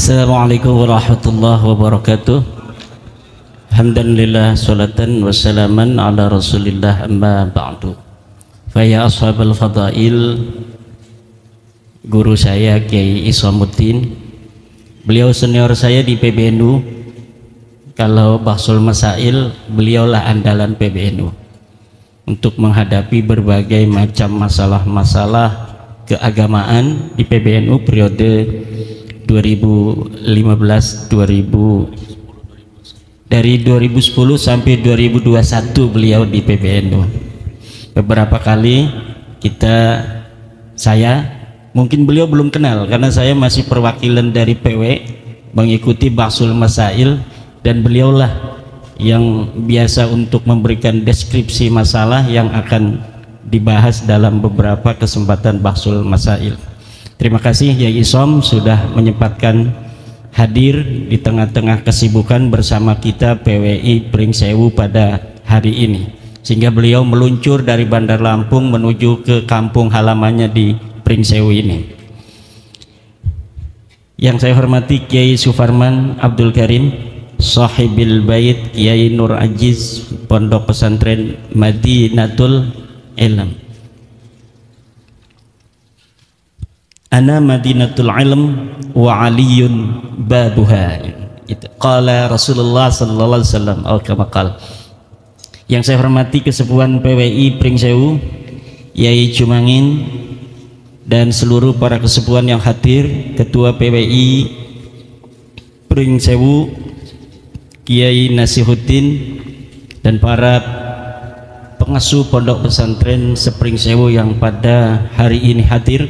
Assalamualaikum warahmatullahi wabarakatuh. Alhamdulillah, salatan wassalaman ala rasulillah, amma ba'du. Faya ashabal fadail, guru saya Kiai Islamuddin, beliau senior saya di PBNU. Kalau bahsul masail, beliaulah andalan PBNU untuk menghadapi berbagai macam masalah-masalah keagamaan di PBNU periode dari 2010 sampai 2021 beliau di PBNU. Beberapa kali saya mungkin beliau belum kenal karena saya masih perwakilan dari PW mengikuti bahsul masail, dan beliaulah yang biasa untuk memberikan deskripsi masalah yang akan dibahas dalam beberapa kesempatan bahsul masail. Terima kasih Yai Isom sudah menyempatkan hadir di tengah-tengah kesibukan bersama kita PWI Pringsewu pada hari ini, sehingga beliau meluncur dari Bandar Lampung menuju ke kampung halamannya di Pringsewu ini. Yang saya hormati Kiai Sufarman Abdul Karim, Sahibil Bait, Kiai Nur Ajiz, Pondok Pesantren Madinatul Ilm. Ana Madinatul Ilm wa aliyun babuha. Qala Rasulullah sallallahu alaihi wasallam atau kama qala. Yang saya hormati kesepuhan PWI Pringsewu, Yai Cumangin, dan seluruh para kesepuhan yang hadir, Ketua PWI Pringsewu Kiai Nasihuddin, dan para pengasuh pondok pesantren Sepringsewu yang pada hari ini hadir.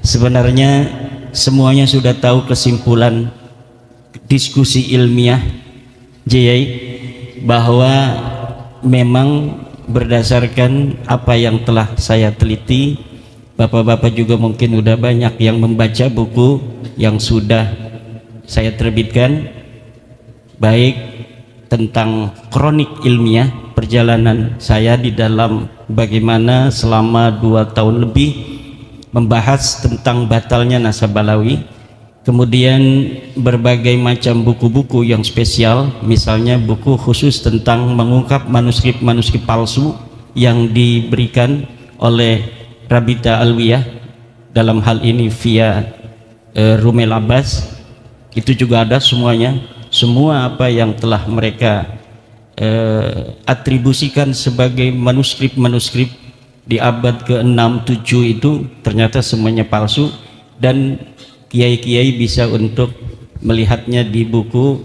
Sebenarnya semuanya sudah tahu kesimpulan diskusi ilmiah JI, bahwa memang berdasarkan apa yang telah saya teliti, bapak-bapak juga mungkin udah banyak yang membaca buku yang sudah saya terbitkan, baik tentang kronik ilmiah perjalanan saya di dalam bagaimana selama 2 tahun lebih membahas tentang batalnya nasab balawi, kemudian berbagai macam buku-buku yang spesial, misalnya buku khusus tentang mengungkap manuskrip-manuskrip palsu yang diberikan oleh Rabita Alwiyah, dalam hal ini via Rumel Abbas. Itu juga ada semuanya, semua apa yang telah mereka atribusikan sebagai manuskrip-manuskrip di abad ke-6, 7 itu ternyata semuanya palsu, dan kiai-kiai bisa untuk melihatnya di buku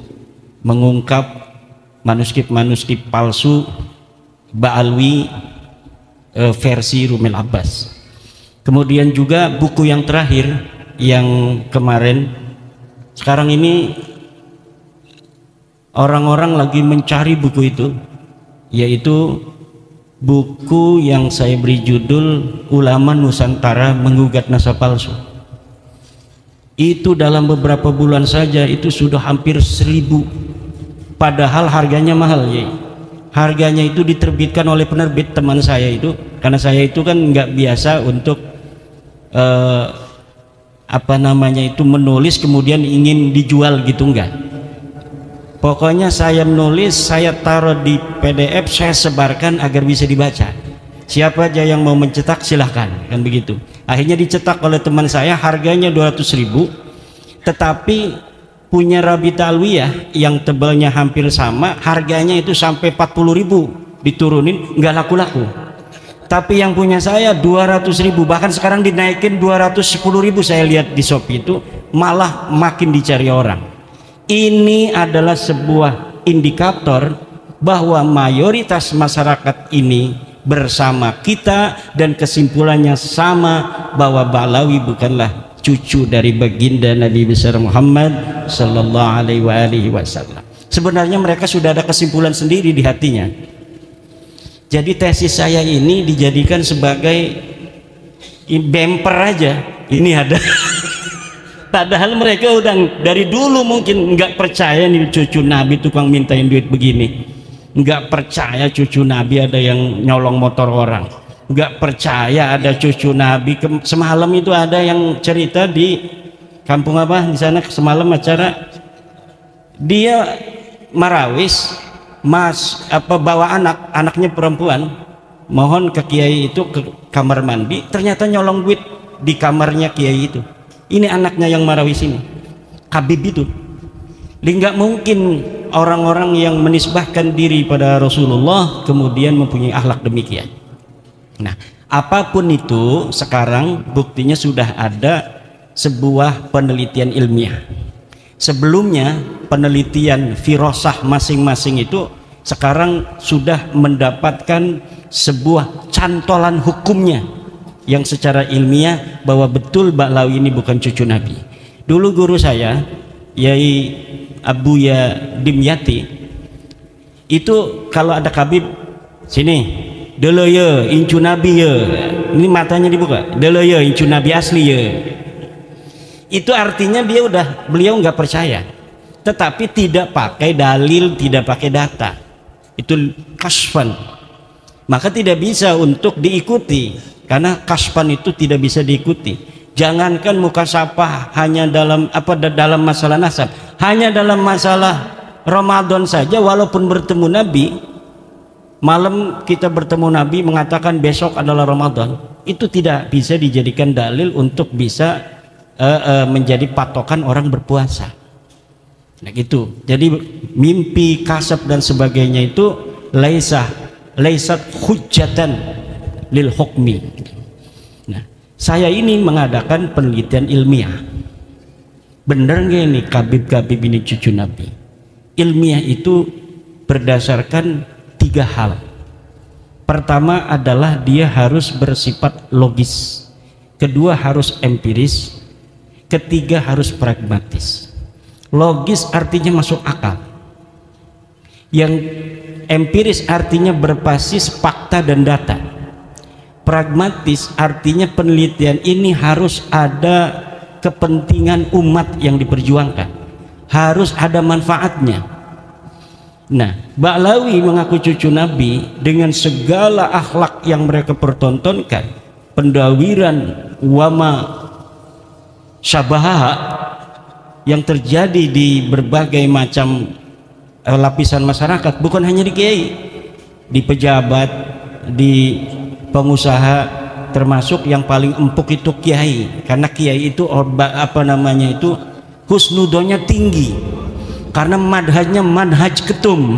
mengungkap manuskrip-manuskrip palsu Ba'alwi versi Rumel Abbas. Kemudian juga buku yang terakhir yang kemarin, sekarang ini orang-orang lagi mencari buku itu, yaitu buku yang saya beri judul Ulama Nusantara Menggugat Nasab Palsu. Itu dalam beberapa bulan saja itu sudah hampir 1000, padahal harganya mahal ya. Harganya itu diterbitkan oleh penerbit teman saya itu, karena saya itu kan nggak biasa untuk menulis kemudian ingin dijual gitu, enggak. Pokoknya saya menulis, saya taruh di PDF, saya sebarkan agar bisa dibaca. Siapa aja yang mau mencetak silahkan, kan begitu. Akhirnya dicetak oleh teman saya, harganya 200.000, tetapi punya Rabita Alwiyah yang tebalnya hampir sama, harganya itu sampai 40.000 diturunin, nggak laku-laku. Tapi yang punya saya 200.000, bahkan sekarang dinaikin 210.000, saya lihat di Shopee itu malah makin dicari orang. Ini adalah sebuah indikator bahwa mayoritas masyarakat ini bersama kita, dan kesimpulannya sama, bahwa Ba'alawi bukanlah cucu dari baginda Nabi besar Muhammad sallallahu alaihi wasallam. Sebenarnya mereka sudah ada kesimpulan sendiri di hatinya. Jadi tesis saya ini dijadikan sebagai bumper aja. Ini ada padahal mereka udah dari dulu mungkin nggak percaya nih cucu Nabi tukang mintain duit begini, nggak percaya cucu Nabi ada yang nyolong motor orang, nggak percaya ada cucu Nabi. Semalam itu ada yang cerita di kampung apa di sana semalam acara, dia marawis, bawa anaknya perempuan, mohon ke kiai itu ke kamar mandi, ternyata nyolong duit di kamarnya kiai itu. Ini anaknya yang marawis ini, Habib itu. Nggak mungkin orang-orang yang menisbahkan diri pada Rasulullah kemudian mempunyai akhlak demikian. Nah, apapun itu sekarang buktinya sudah ada sebuah penelitian ilmiah. Sebelumnya penelitian firasah masing-masing itu sekarang sudah mendapatkan sebuah cantolan hukumnya yang secara ilmiah bahwa betul Ba'lawi ini bukan cucu Nabi. Dulu guru saya Yai Abuya Dimyati itu kalau ada Habib sini dulu ya incu Nabi ya, ini matanya dibuka dulu ya incu Nabi asli ya, itu artinya beliau nggak percaya, tetapi tidak pakai dalil, tidak pakai data, itu kasfan, maka tidak bisa untuk diikuti karena kasfan itu tidak bisa diikuti. Jangankan mukasafah hanya dalam masalah nasab, hanya dalam masalah Ramadan saja, walaupun bertemu Nabi, malam kita bertemu Nabi mengatakan besok adalah Ramadan, itu tidak bisa dijadikan dalil untuk bisa menjadi patokan orang berpuasa. Nah gitu. Jadi mimpi, kasab dan sebagainya itu laisat hujjatan lil hukmi. Nah, saya ini mengadakan penelitian ilmiah. Bener nggak ini Habib ini cucu Nabi? Ilmiah itu berdasarkan 3 hal. Pertama adalah dia harus bersifat logis, kedua harus empiris, ketiga harus pragmatis. Logis artinya masuk akal, yang empiris artinya berbasis fakta dan data, pragmatis artinya penelitian ini harus ada kepentingan umat yang diperjuangkan, harus ada manfaatnya. Nah, Ba'lawi mengaku cucu Nabi dengan segala akhlak yang mereka pertontonkan, pendawiran wama syabaha yang terjadi di berbagai macam lapisan masyarakat, bukan hanya di kiai, di pejabat, di pengusaha, termasuk yang paling empuk itu kiai, karena kiai itu husnudonya tinggi karena madhajnya manhaj ketum.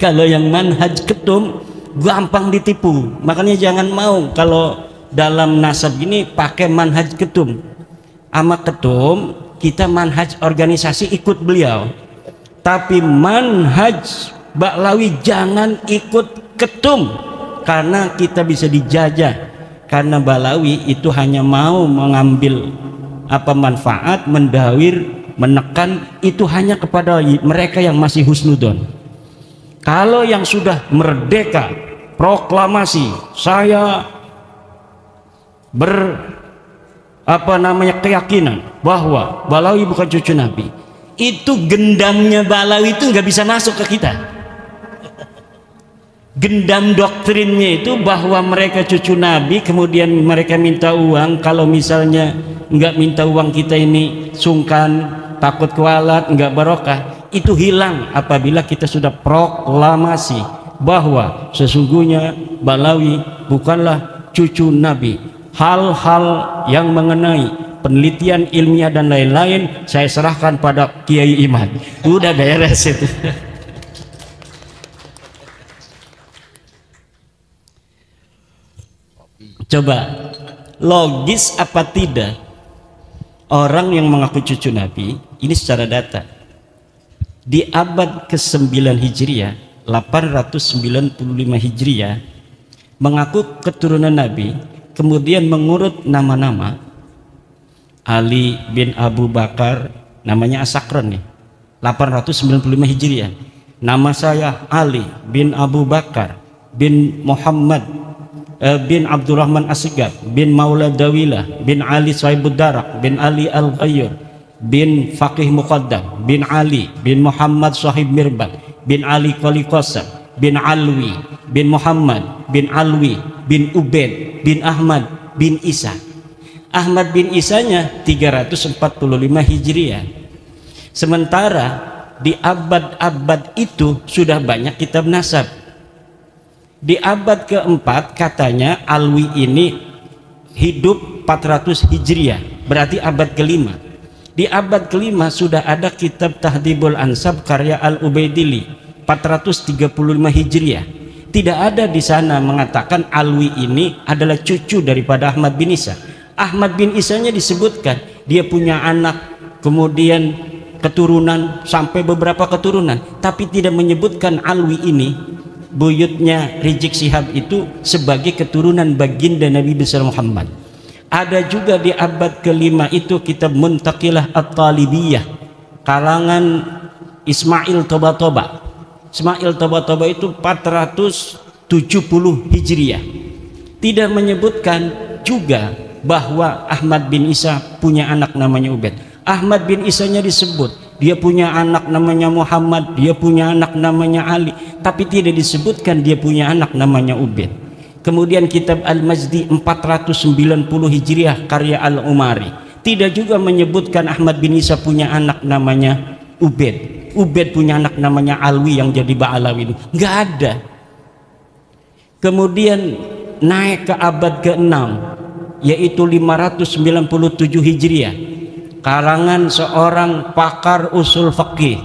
Kalau yang manhaj ketum gampang ditipu, makanya jangan mau kalau dalam nasab ini pakai manhaj ketum. Ama ketum kita manhaj organisasi ikut beliau, tapi manhaj Ba'lawi jangan ikut ketum, karena kita bisa dijajah. Karena Ba'lawi itu hanya mau mengambil manfaat, mendawir, menekan, itu hanya kepada mereka yang masih husnudon. Kalau yang sudah merdeka, proklamasi saya keyakinan bahwa Ba'lawi bukan cucu Nabi, itu gendamnya Ba'lawi itu nggak bisa masuk ke kita. Gendam doktrinnya itu bahwa mereka cucu Nabi, kemudian mereka minta uang. Kalau misalnya nggak minta uang, kita ini sungkan, takut kualat, nggak barokah. Itu hilang apabila kita sudah proklamasi bahwa sesungguhnya Ba'lawi bukanlah cucu Nabi. Hal-hal yang mengenai penelitian ilmiah dan lain-lain saya serahkan pada Kiai Iman. Udah beres itu. Coba logis apa tidak orang yang mengaku cucu Nabi ini secara data di abad ke-9 Hijriah, 895 Hijriah, mengaku keturunan Nabi, kemudian mengurut nama-nama. Ali bin Abu Bakar, namanya Asakron nih, 895 Hijriah. Nama saya Ali bin Abu Bakar bin Muhammad bin Abdurrahman As-Sigab bin Maula Dawilah bin Ali Sahibud Darak bin Ali Al-Ghayyur bin Faqih Muqaddam bin Ali bin Muhammad Sahib Mirbat bin Ali Qali Qasam bin Alwi bin Muhammad bin Alwi bin Ubaid bin Ahmad bin Isa. Ahmad bin Isanya 345 Hijriah. Sementara di abad-abad itu sudah banyak kitab nasab. Di abad keempat katanya Alwi ini hidup 400 Hijriah, berarti abad kelima. Di abad kelima sudah ada kitab Tahdhibul Ansab karya Al-Ubaidili 435 Hijriah. Tidak ada di sana mengatakan Alwi ini adalah cucu daripada Ahmad bin Isa. Ahmad bin Isanya disebutkan dia punya anak, kemudian keturunan sampai beberapa keturunan, tapi tidak menyebutkan Alwi ini, buyutnya Rizik Syihab itu, sebagai keturunan baginda Nabi besar Muhammad. Ada juga di abad kelima itu kitab Muntaqilah At-Talibiyah kalangan Ismail Toba-Toba. Ismail Toba-Toba itu 470 Hijriah. Tidak menyebutkan juga bahwa Ahmad bin Isa punya anak namanya Ubaid. Ahmad bin Isanya disebut dia punya anak namanya Muhammad, dia punya anak namanya Ali, tapi tidak disebutkan dia punya anak namanya Ubaid. Kemudian kitab Al-Majdi 490 Hijriah karya Al-Umari tidak juga menyebutkan Ahmad bin Isa punya anak namanya Ubaid. Ubaid punya anak namanya Alwi yang jadi Ba'alawi, nggak ada. Kemudian naik ke abad ke-6 yaitu 597 Hijriah karangan seorang pakar usul fikih,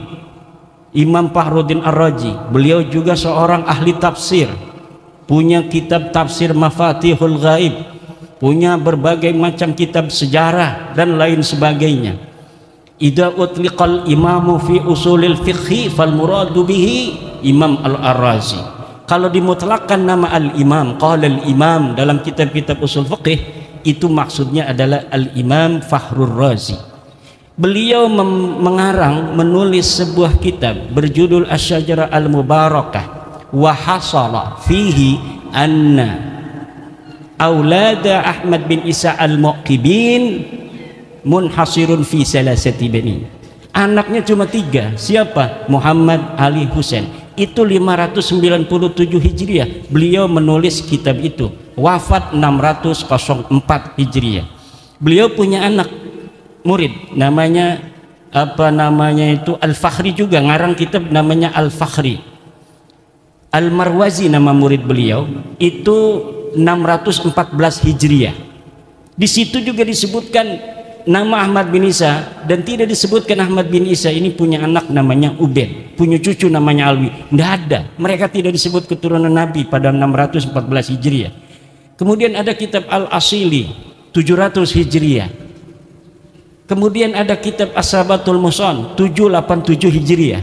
Imam Fakhruddin Ar-Razi. Beliau juga seorang ahli tafsir, punya kitab tafsir Mafatihul Ghaib, punya berbagai macam kitab sejarah dan lain sebagainya. Idza utliqal imamu fi usulil fiqhi fal muradu bihi Imam Al-Ar-Razi. Kalau dimutlakkan nama al-imam, qala al-imam dalam kitab-kitab usul fiqih, itu maksudnya adalah al-Imam Fakhrur Razi. Beliau menulis sebuah kitab berjudul Asy-Syajarah Al-Mubarakah wa hasala fihi anna aulada Ahmad bin Isa al-Muqibin munhasirun fi salasati bani. Anaknya cuma 3. Siapa? Muhammad, Ali, Husain. Itu 597 Hijriah beliau menulis kitab itu. Wafat 604 Hijriah. Beliau punya anak murid namanya Al-Fakhri, juga ngarang kitab namanya Al-Fakhri. Al-Marwazi nama murid beliau, itu 614 Hijriah. Di situ juga disebutkan nama Ahmad bin Isa dan tidak disebutkan Ahmad bin Isa ini punya anak namanya Ubaid, punya cucu namanya Alwi. Tidak ada, mereka tidak disebut keturunan Nabi pada 614 Hijriah. Kemudian ada kitab Al-Asili 700 Hijriah. Kemudian ada kitab As-Sabatul Muson 787 Hijriah.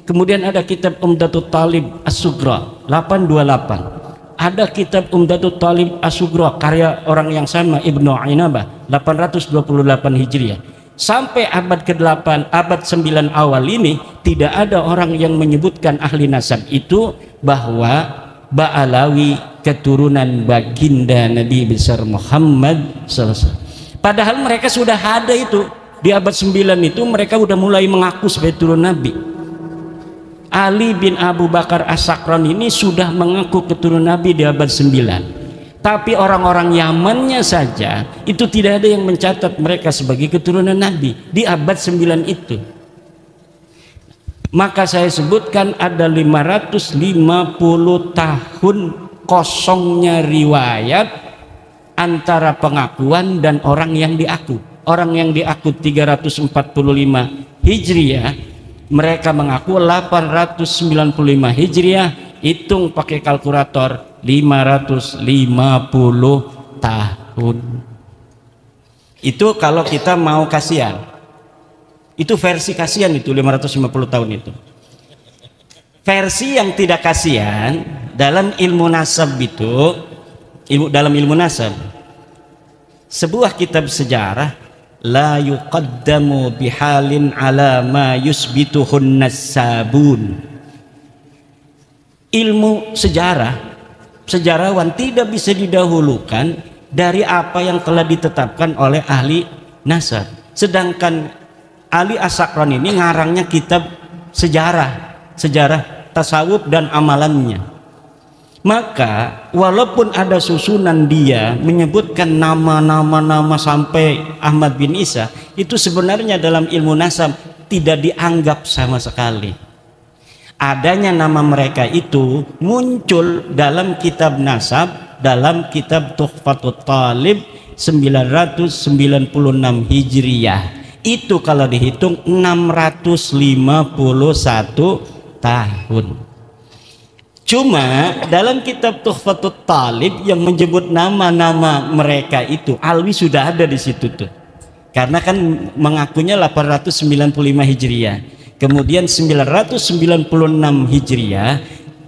Kemudian ada kitab Umdatul Talib As-Sugra 828. Ada kitab Umdatul Talib As-Sugra karya orang yang sama, Ibnu Ainabah 828 Hijriah. Sampai abad ke-8, abad 9 awal ini tidak ada orang yang menyebutkan ahli nasab itu bahwa Ba'alawi keturunan baginda Nabi besar Muhammad SAW. Padahal mereka sudah ada itu di abad 9 itu, mereka sudah mulai mengaku sebagai turun Nabi. Ali bin Abu Bakar As-Sakran ini sudah mengaku keturunan Nabi di abad 9. Tapi orang-orang Yamannya saja itu tidak ada yang mencatat mereka sebagai keturunan Nabi di abad 9 itu. Maka saya sebutkan ada 550 tahun kosongnya riwayat antara pengakuan dan orang yang diaku. Orang yang diaku 345 Hijriah, mereka mengaku 895 Hijriah. Hitung pakai kalkulator 550 tahun. Itu kalau kita mau kasihan. Itu versi kasihan itu 550 tahun itu. Versi yang tidak kasihan dalam ilmu nasab itu, dalam ilmu nasab, sebuah kitab sejarah la yuqaddamu bihalin ala ma yusbituhun nasabun. Ilmu sejarah, sejarawan tidak bisa didahulukan dari apa yang telah ditetapkan oleh ahli nasab. Sedangkan Ali As-Sakran ini ngarangnya kitab sejarah tasawuf dan amalannya. Maka walaupun ada susunan dia menyebutkan nama sampai Ahmad bin Isa, itu sebenarnya dalam ilmu nasab tidak dianggap sama sekali. Adanya nama mereka itu muncul dalam kitab nasab, dalam kitab Tuhfatut Talib 996 Hijriyah. Itu kalau dihitung 651 tahun. Cuma dalam kitab Tuhfatut Talib yang menyebut nama-nama mereka itu, Alwi sudah ada di situ tuh. Karena kan mengakunya 895 Hijriah. Kemudian 996 Hijriah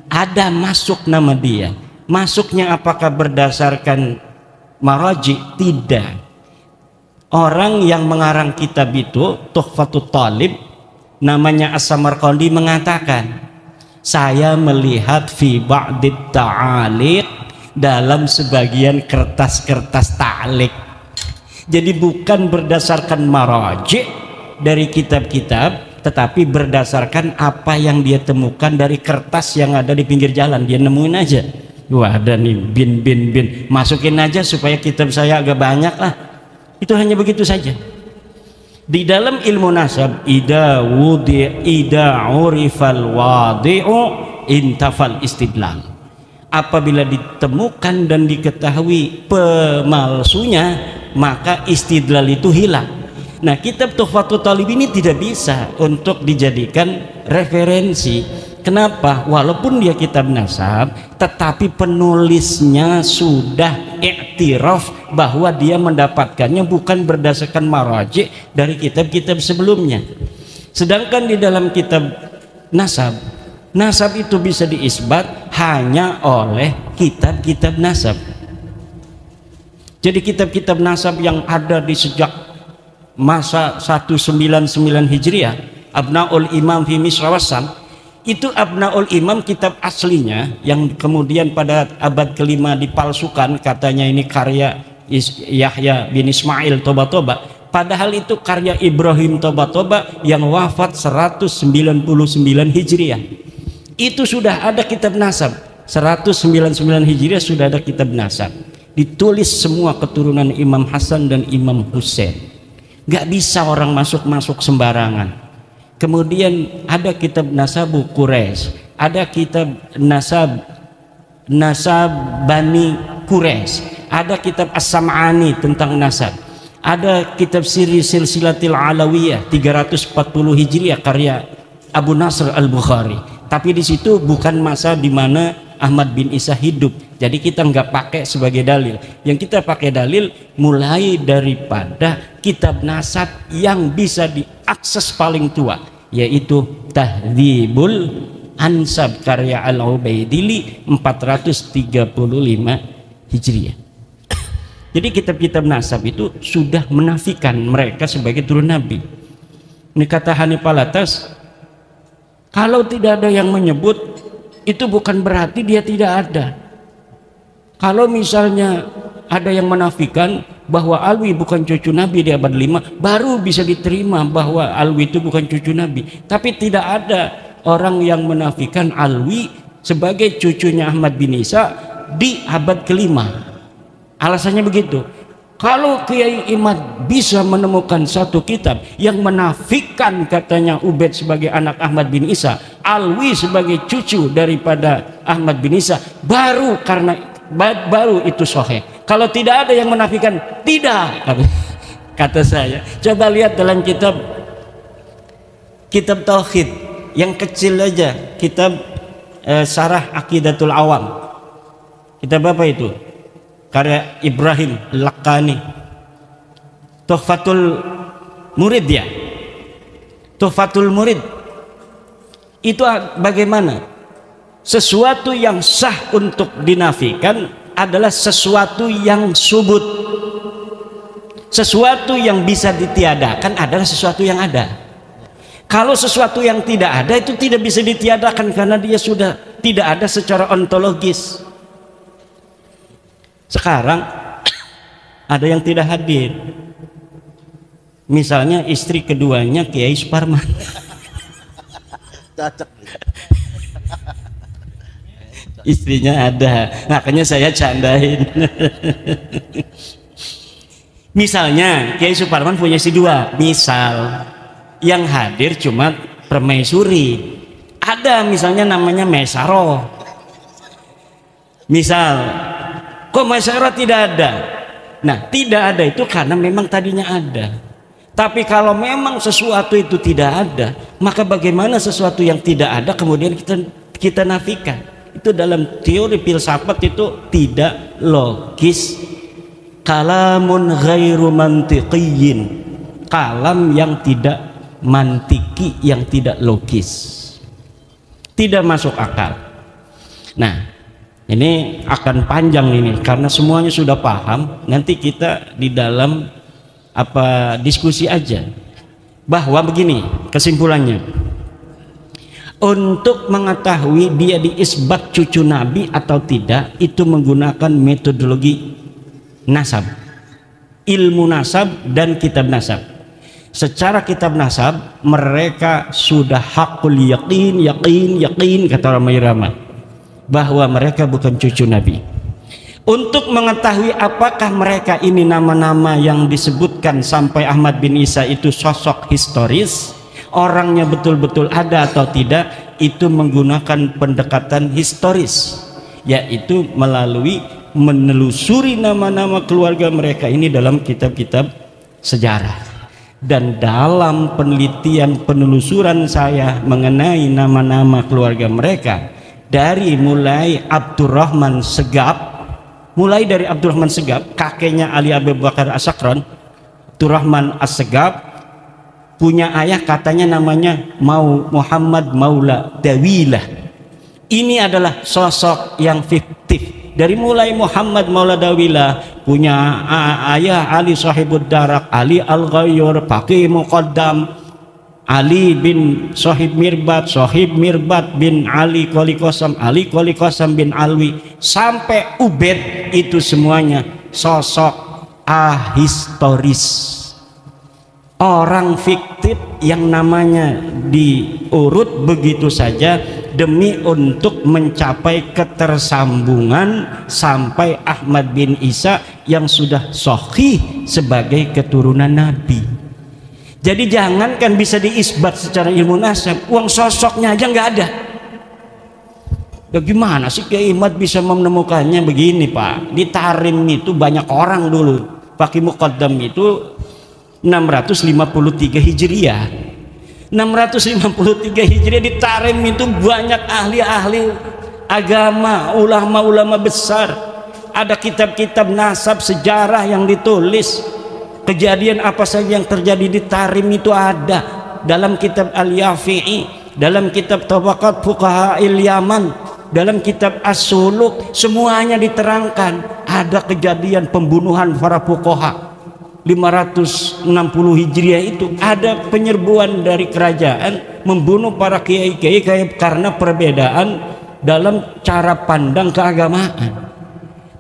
ada masuk nama dia. Masuknya apakah berdasarkan maraji? Tidak. Orang yang mengarang kitab itu Tuhfatut Talib namanya As-Samarqandi mengatakan, saya melihat fi ba'dit ta'aliq, dalam sebagian kertas-kertas ta'liq. Jadi bukan berdasarkan maraji dari kitab-kitab, tetapi berdasarkan apa yang dia temukan dari kertas yang ada di pinggir jalan. Dia nemuin aja, wah ada nih bin, masukin aja supaya kitab saya agak banyak lah. Itu hanya begitu saja. Di dalam ilmu nasab, ida urifal wadi'u intafal istidlal. Apabila ditemukan dan diketahui pemalsunya, maka istidlal itu hilang. Nah, kitab Tuhfatut Talib ini tidak bisa untuk dijadikan referensi. Kenapa? Walaupun dia kitab nasab, tetapi penulisnya sudah iktiraf bahwa dia mendapatkannya bukan berdasarkan maraji dari kitab-kitab sebelumnya. Sedangkan di dalam kitab nasab, nasab itu bisa diisbat hanya oleh kitab-kitab nasab. Jadi kitab-kitab nasab yang ada di sejak masa 199 Hijriah, Abnaul Imam fi Misrawasan, itu Abnaul Imam kitab aslinya yang kemudian pada abad kelima dipalsukan, katanya ini karya Yahya bin Ismail Toba-Toba, padahal itu karya Ibrahim Toba-Toba yang wafat 199 Hijriah. Itu sudah ada kitab nasab, 199 Hijriah sudah ada kitab nasab, ditulis semua keturunan Imam Hasan dan Imam Husain. Gak bisa orang masuk sembarangan. Kemudian ada kitab Nasabu Quraisy, ada kitab Nasab Bani Quraisy, ada kitab As-Sam'ani tentang nasab, ada kitab Siri Silsilatil Alawiyah 340 Hijriah karya Abu Nasr Al-Bukhari. Tapi di situ bukan masa di mana Ahmad bin Isa hidup, jadi kita nggak pakai sebagai dalil. Yang kita pakai dalil mulai daripada kitab nasab yang bisa diakses paling tua, yaitu Tahdzibul Ansab karya Al-Ubaidili 435 Hijriah. Jadi kitab-kitab nasab itu sudah menafikan mereka sebagai turun Nabi. Ini kata Hanif Alatas, kalau tidak ada yang menyebut, itu bukan berarti dia tidak ada. Kalau misalnya ada yang menafikan bahwa Alwi bukan cucu Nabi di abad 5, baru bisa diterima bahwa Alwi itu bukan cucu Nabi. Tapi tidak ada orang yang menafikan Alwi sebagai cucunya Ahmad bin Isa di abad kelima. Alasannya begitu. Kalau Kiai Imad bisa menemukan satu kitab yang menafikan katanya Ubaid sebagai anak Ahmad bin Isa, Alwi sebagai cucu daripada Ahmad bin Isa, baru itu sahih. Kalau tidak ada yang menafikan, tidak, kata saya. Coba lihat dalam kitab tauhid yang kecil aja, kitab Syarah Aqidatul Awam. Kitab apa itu? Karya Ibrahim Al-Laqani, Tuhfatul Murid ya. Tuhfatul Murid itu bagaimana? Sesuatu yang sah untuk dinafikan adalah sesuatu yang subut. Sesuatu yang bisa ditiadakan adalah sesuatu yang ada. Kalau sesuatu yang tidak ada itu tidak bisa ditiadakan karena dia sudah tidak ada secara ontologis. Sekarang ada yang tidak hadir, misalnya istri keduanya Kiai Suparman. Istrinya ada, makanya saya candain. Misalnya Kiai Suparman punya istri dua, misal yang hadir cuma permaisuri, ada misalnya namanya Mesaro, misal kok Mesaro tidak ada. Nah, tidak ada itu karena memang tadinya ada. Tapi kalau memang sesuatu itu tidak ada, maka bagaimana sesuatu yang tidak ada kemudian kita nafikan? Itu dalam teori filsafat itu tidak logis. Kalamun ghairu mantiqiyyin, kalam yang tidak mantiki, yang tidak logis, tidak masuk akal. Nah, ini akan panjang ini karena semuanya sudah paham. Nanti kita di dalam diskusi aja bahwa begini kesimpulannya. Untuk mengetahui dia diisbat cucu Nabi atau tidak, itu menggunakan metodologi nasab, ilmu nasab dan kitab nasab. Secara kitab nasab mereka sudah hakul yakin kata orang Irama bahwa mereka bukan cucu Nabi. Untuk mengetahui apakah mereka ini nama-nama yang disebutkan sampai Ahmad bin Isa itu sosok historis, orangnya betul-betul ada atau tidak, itu menggunakan pendekatan historis, yaitu melalui menelusuri nama-nama keluarga mereka ini dalam kitab-kitab sejarah. Dan dalam penelitian penelusuran saya mengenai nama-nama keluarga mereka, dari mulai Abdurrahman Segaf, kakeknya Ali Abu Bakar As-Sakran, Abdurrahman As-Segaf, punya ayah katanya namanya Muhammad Maula Dawilah. Ini adalah sosok yang fiktif. Dari mulai Muhammad Maula Dawilah punya ayah Ali Sahibud Darak, Ali Al-Ghayyur, Faqih Muqaddam, Ali bin Sahib Mirbat bin Ali Qoli Qasam bin Alwi, sampai Ubed, itu semuanya sosok ahistoris, orang fiktif yang namanya diurut begitu saja demi untuk mencapai ketersambungan sampai Ahmad bin Isa yang sudah sahih sebagai keturunan Nabi. Jadi jangankan bisa diisbat secara ilmu nasab, uang sosoknya aja nggak ada. Bagaimana sih Kiai Ahmad bisa menemukannya? Begini Pak, di Tarim itu banyak orang dulu. Faqih Muqaddam itu 653 Hijriah. 653 Hijriah di Tarim itu banyak ahli-ahli agama, ulama-ulama besar. Ada kitab-kitab nasab sejarah yang ditulis. Kejadian apa saja yang terjadi di Tarim itu ada dalam kitab Al-Yafi'i, dalam kitab Tabaqat Fuqaha Yaman, dalam kitab As-Suluk, semuanya diterangkan. Ada kejadian pembunuhan para fuqaha 560 Hijriah itu, ada penyerbuan dari kerajaan membunuh para kiai-kiai karena perbedaan dalam cara pandang keagamaan.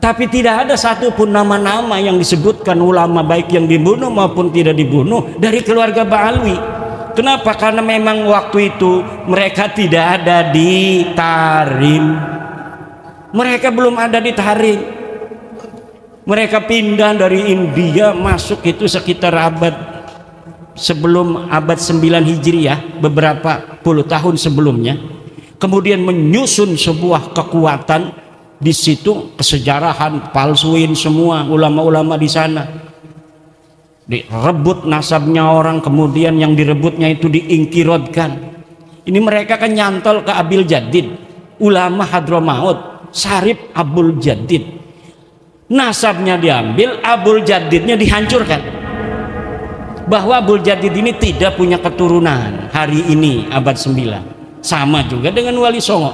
Tapi tidak ada satupun nama-nama yang disebutkan ulama baik yang dibunuh maupun tidak dibunuh dari keluarga Ba'alwi. Kenapa? Karena memang waktu itu mereka tidak ada di Tarim. Mereka belum ada di Tarim. Mereka pindah dari India masuk itu sekitar sebelum abad 9 Hijriah, beberapa puluh tahun sebelumnya. Kemudian menyusun sebuah kekuatan di situ, kesejarahan palsuin semua ulama-ulama di sana. Direbut nasabnya orang, kemudian yang direbutnya itu diingkirodkan. Ini mereka kan nyantol ke Abil Jadid, ulama Hadramaut, Sarip Abul Jadid. Nasabnya diambil, Abul Jadidnya dihancurkan. Bahwa Abul Jadid ini tidak punya keturunan hari ini abad 9. Sama juga dengan Wali Songo.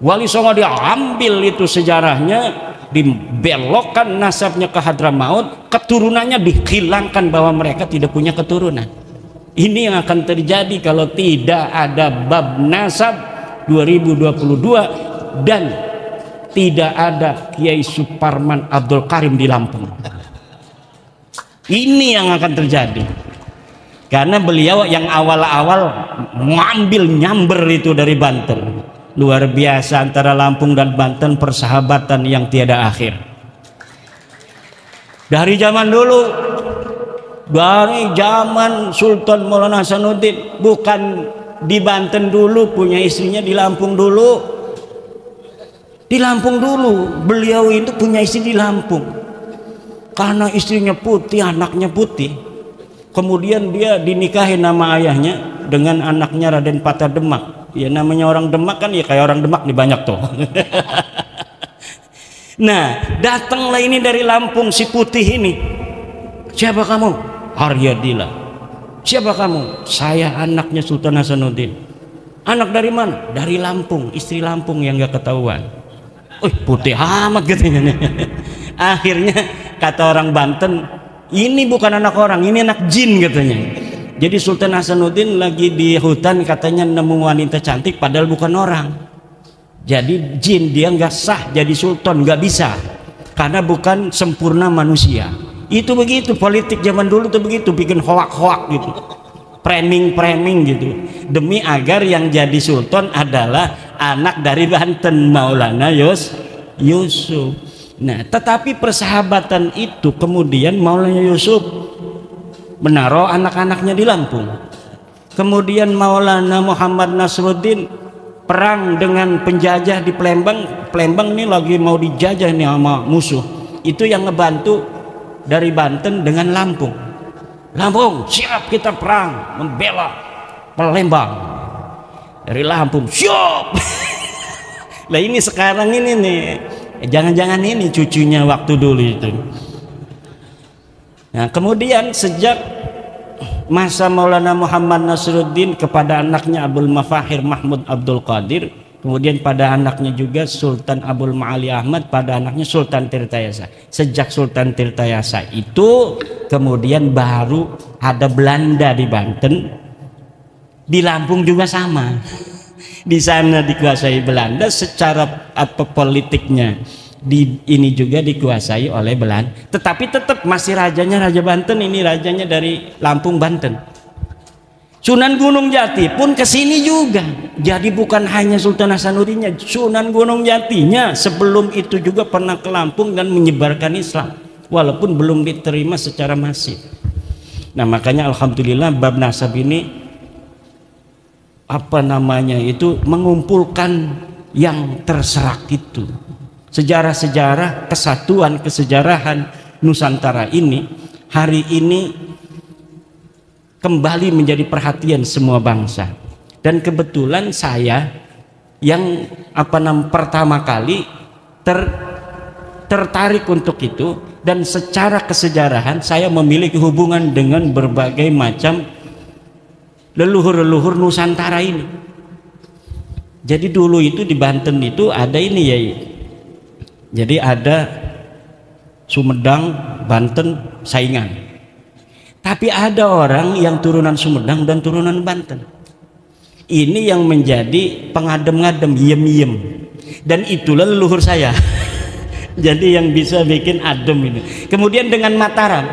Wali Songo diambil itu sejarahnya, dibelokkan nasabnya ke Hadramaut, keturunannya dihilangkan bahwa mereka tidak punya keturunan. Ini yang akan terjadi kalau tidak ada bab nasab 2022 dan tidak ada Kiai Suparman Abdul Karim di Lampung. Ini yang akan terjadi karena beliau yang awal-awal ngambil nyamber itu dari Banten. Luar biasa, antara Lampung dan Banten persahabatan yang tiada akhir. Dari zaman dulu, dari zaman Sultan Maulana Hasanuddin, bukan di Banten dulu punya istrinya, di Lampung dulu. Di Lampung dulu, beliau itu punya istri di Lampung. Karena istrinya putih, anaknya putih. Kemudian dia dinikahi nama ayahnya dengan anaknya Raden Patah Demak. Ya namanya orang Demak kan ya kayak orang Demak nih banyak tuh. Nah, datanglah ini dari Lampung si putih ini. Siapa kamu? Haryadila. Siapa kamu? Saya anaknya Sultan Hasanuddin. Anak dari mana? Dari Lampung, istri Lampung yang gak ketahuan. Putih amat katanya. Akhirnya kata orang Banten, ini bukan anak orang, ini anak jin katanya. Jadi Sultan Hasanuddin lagi di hutan katanya nemu wanita cantik padahal bukan orang. Jadi jin, dia nggak sah jadi sultan, nggak bisa karena bukan sempurna manusia. Itu begitu politik zaman dulu tuh begitu, bikin hoak-hoak gitu, framing gitu, demi agar yang jadi sultan adalah anak dari Banten, Maulana Yusuf. Nah, tetapi persahabatan itu kemudian Maulana Yusuf menaruh anak-anaknya di Lampung. Kemudian Maulana Muhammad Nasruddin perang dengan penjajah di Palembang. Palembang ini lagi mau dijajah nih sama musuh. Itu yang ngebantu dari Banten dengan Lampung. Lampung, siap kita perang membela Palembang. Dari Lampung, siap. Lah ini sekarang ini nih, jangan-jangan ini cucunya waktu dulu itu. Nah, kemudian sejak masa Maulana Muhammad Nasruddin kepada anaknya Abdul Mafahir Mahmud Abdul Qadir, kemudian pada anaknya juga Sultan Abdul Ma'ali Ahmad, pada anaknya Sultan Tirtayasa. Sejak Sultan Tirtayasa itu kemudian baru ada Belanda di Banten. Di Lampung juga sama. Di sana dikuasai Belanda, secara politiknya ini juga dikuasai oleh Belanda, tetapi tetap masih rajanya Raja Banten, ini rajanya dari Lampung Banten. Sunan Gunung Jati pun kesini juga, jadi bukan hanya Sultan Hasanuddinnya, Sunan Gunung Jatinya sebelum itu juga pernah ke Lampung dan menyebarkan Islam walaupun belum diterima secara masif. Nah, makanya alhamdulillah bab nasab ini mengumpulkan yang terserak itu. Sejarah-sejarah kesatuan kesejarahan Nusantara ini hari ini kembali menjadi perhatian semua bangsa. Dan kebetulan saya yang pertama kali tertarik untuk itu, dan secara kesejarahan saya memiliki hubungan dengan berbagai macam leluhur-leluhur Nusantara ini. Jadi dulu itu di Banten itu ada ini ya. Jadi ada Sumedang, Banten, saingan. Tapi ada orang yang turunan Sumedang dan turunan Banten. Ini yang menjadi pengadem-ngadem, yem-yem. Dan itulah leluhur saya. Jadi yang bisa bikin adem ini. Kemudian dengan Mataram.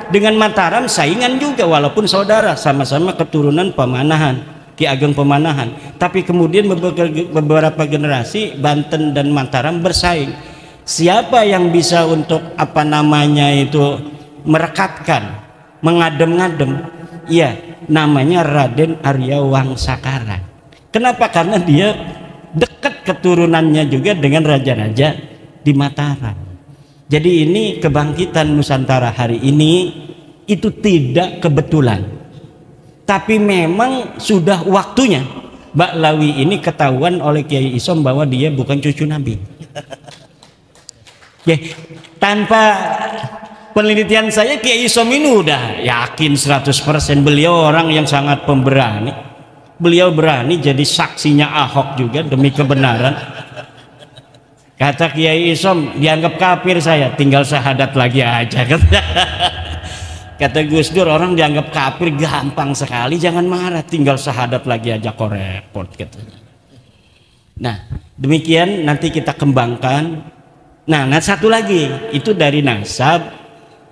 Dengan Mataram saingan juga walaupun saudara, sama-sama keturunan Pemanahan, Ki Ageng Pemanahan. Tapi kemudian beberapa generasi Banten dan Mataram bersaing. Siapa yang bisa untuk merekatkan, mengadem-ngadem? Iya, namanya Raden Arya Wangsakara. Kenapa? Karena dia dekat keturunannya juga dengan raja-raja di Mataram. Jadi ini kebangkitan Nusantara hari ini itu tidak kebetulan, tapi memang sudah waktunya. Mbak Lawi ini ketahuan oleh Kiai Isom bahwa dia bukan cucu Nabi. Ya, tanpa penelitian saya Kiai Isom ini udah yakin 100%. Beliau orang yang sangat pemberani. Beliau berani jadi saksinya Ahok juga demi kebenaran. Kata Kiai Isom, dianggap kafir saya, tinggal syahadat lagi aja. Kata Gus Dur, orang dianggap kafir gampang sekali, jangan marah, tinggal syahadat lagi aja kok repot katanya. Nah, demikian nanti kita kembangkan. Nah, satu lagi itu dari nasab,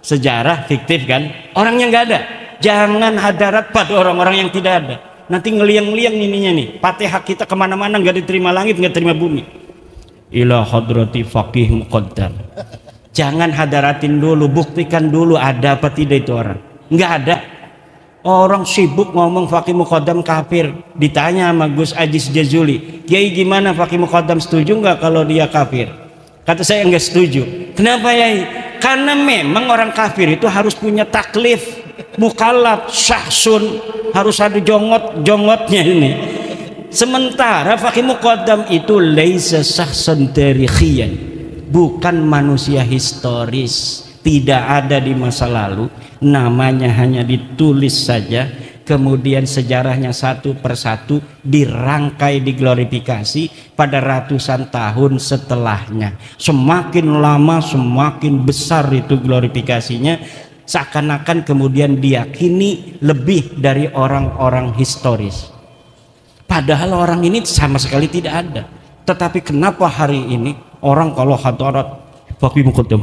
sejarah fiktif kan, orangnya nggak ada. Jangan hadarat pada orang-orang yang tidak ada. nanti ngeliang-ngeliang ininya nih, Fatihah kita kemana-mana nggak diterima langit, nggak terima bumi. Ila hadrati faqih muqaddam. Jangan hadaratin dulu, buktikan dulu ada apa tidak itu orang. Nggak ada. Orang sibuk ngomong faqih muqaddam kafir. Ditanya sama Gus Aziz Jazuli, Kiai gimana faqih muqaddam, setuju nggak kalau dia kafir? Kata saya nggak setuju. Kenapa ya? Karena memang orang kafir itu harus punya taklif, mukallaf, syahsun, harus ada jongotnya ini. Sementara faqih muqaddam itu laisa syahsun tarikhiyan, bukan manusia historis, tidak ada di masa lalu, namanya hanya ditulis saja, kemudian sejarahnya satu persatu dirangkai, diglorifikasi pada ratusan tahun setelahnya. Semakin lama semakin besar itu glorifikasinya, seakan-akan kemudian diyakini lebih dari orang-orang historis. Padahal orang ini sama sekali tidak ada. Tetapi kenapa hari ini orang kalau hadarat faqih muqaddam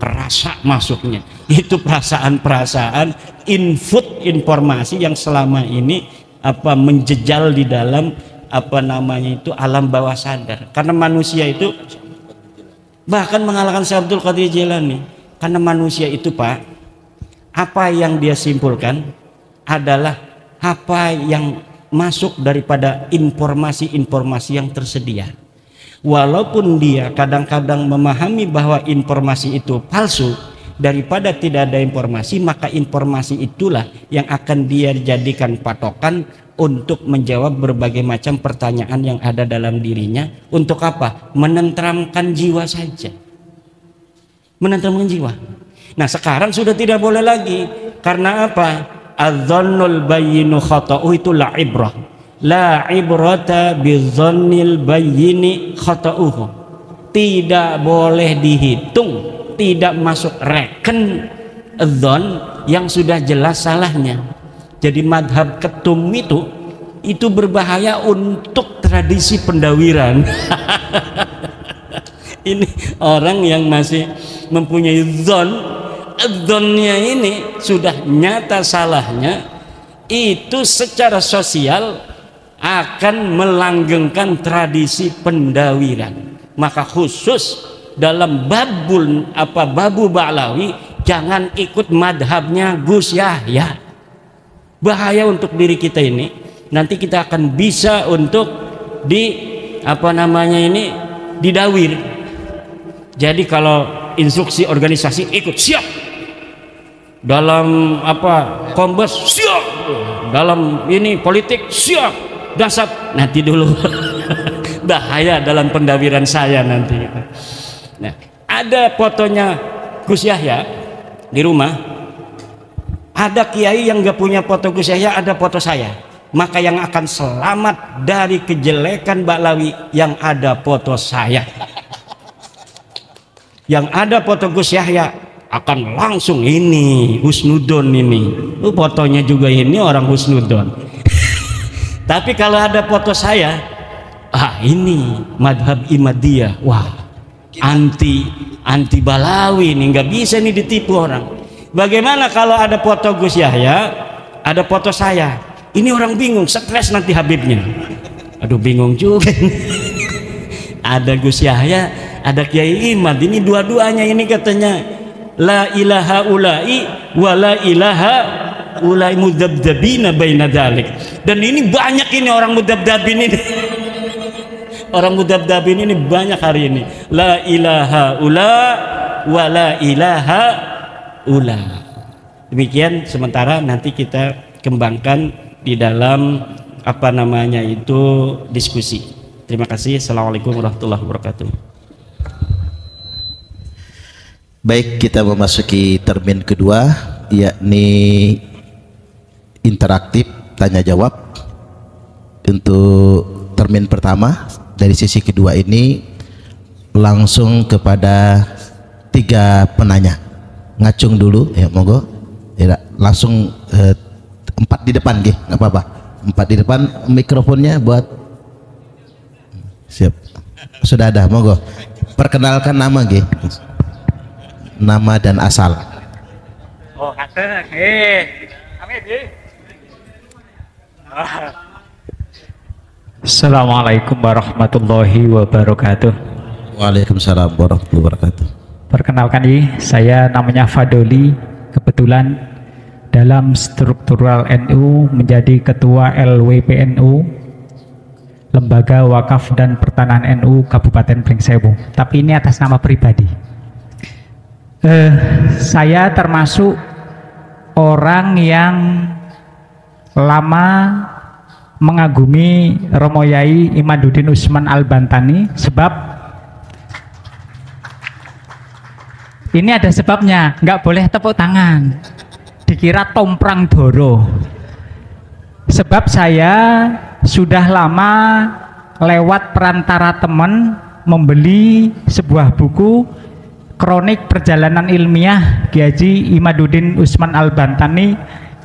kerasa masuknya? Itu perasaan-perasaan input informasi yang selama ini menjejal di dalam alam bawah sadar. Karena manusia itu bahkan mengalahkan Syekh Abdul Qadir Jailani. Karena manusia itu Pak, apa yang dia simpulkan adalah apa yang masuk daripada informasi-informasi yang tersedia. Walaupun dia kadang-kadang memahami bahwa informasi itu palsu, daripada tidak ada informasi, maka informasi itulah yang akan dia jadikan patokan untuk menjawab berbagai macam pertanyaan yang ada dalam dirinya. Untuk apa? Menenteramkan jiwa saja. Menenteramkan jiwa. Nah sekarang sudah tidak boleh lagi. Karena apa? Adzannul bayyinu khata'u itu la ibrah. La ibrata bidzannil bayyini khata'uhu. Tidak boleh dihitung, tidak masuk reken dzon yang sudah jelas salahnya. Jadi madhab ketum itu berbahaya untuk tradisi pendawiran. Ini orang yang masih mempunyai dzonnya ini sudah nyata salahnya, itu secara sosial akan melanggengkan tradisi pendawiran. Maka khusus dalam babu Ba'lawi jangan ikut madhabnya Gus Yahya. Bahaya untuk diri kita ini. Nanti kita akan bisa untuk didawir. Jadi kalau instruksi organisasi ikut, siap. Dalam kombes siap. Dalam ini politik siap. Dasar nanti dulu. Bahaya dalam pendawiran saya nanti. Nah, ada fotonya Gus Yahya di rumah. Ada kiai yang gak punya foto Gus Yahya, ada foto saya. Maka yang akan selamat dari kejelekan Ba'lawi yang ada foto saya. Yang ada foto Gus Yahya akan langsung ini husnudon ini. Fotonya juga ini orang husnudon. Tapi kalau ada foto saya, ini madhab Imadiyah. Wah, anti Ba'lawi nih, nggak bisa nih ditipu orang. Bagaimana kalau ada foto Gus Yahya, ada foto saya? Ini orang bingung, stres nanti Habibnya. Aduh bingung juga. Ada Gus Yahya, ada Kiai Imad, ini dua-duanya ini katanya la ilaha ulai wa la ilaha ulai mudabdabina baina dzalik. Dan ini banyak ini orang mudabdabin ini. Orang mudabdabin ini banyak hari ini. La ilaha ula wa la ilaha ula. Demikian sementara nanti kita kembangkan di dalam diskusi. Terima kasih. Assalamualaikum warahmatullahi wabarakatuh. Baik, kita memasuki termin kedua, yakni interaktif tanya jawab. Untuk termin pertama dari sisi kedua ini langsung kepada 3 penanya. Ngacung dulu ya, monggo. Ya, langsung 4 di depan nggih, nggak apa-apa. 4 di depan, mikrofonnya buat siap. Sudah ada, monggo. Perkenalkan nama nggih. Nama dan asal. Oh, asal. Assalamualaikum warahmatullahi wabarakatuh. Waalaikumsalam warahmatullahi wabarakatuh. Perkenalkan saya namanya Fadoli. Kebetulan dalam struktural NU menjadi ketua LWPNU, Lembaga Wakaf dan Pertanahan NU Kabupaten Pringsewu. Tapi ini atas nama pribadi. Saya termasuk orang yang lama mengagumi Romo Yai Imaduddin Usman Al-Bantani, sebab ini ada sebabnya, nggak boleh tepuk tangan, dikira tomprang doro. Sebab saya sudah lama lewat perantara teman membeli sebuah buku kronik perjalanan ilmiah Kiai Haji Imaduddin Usman Al-Bantani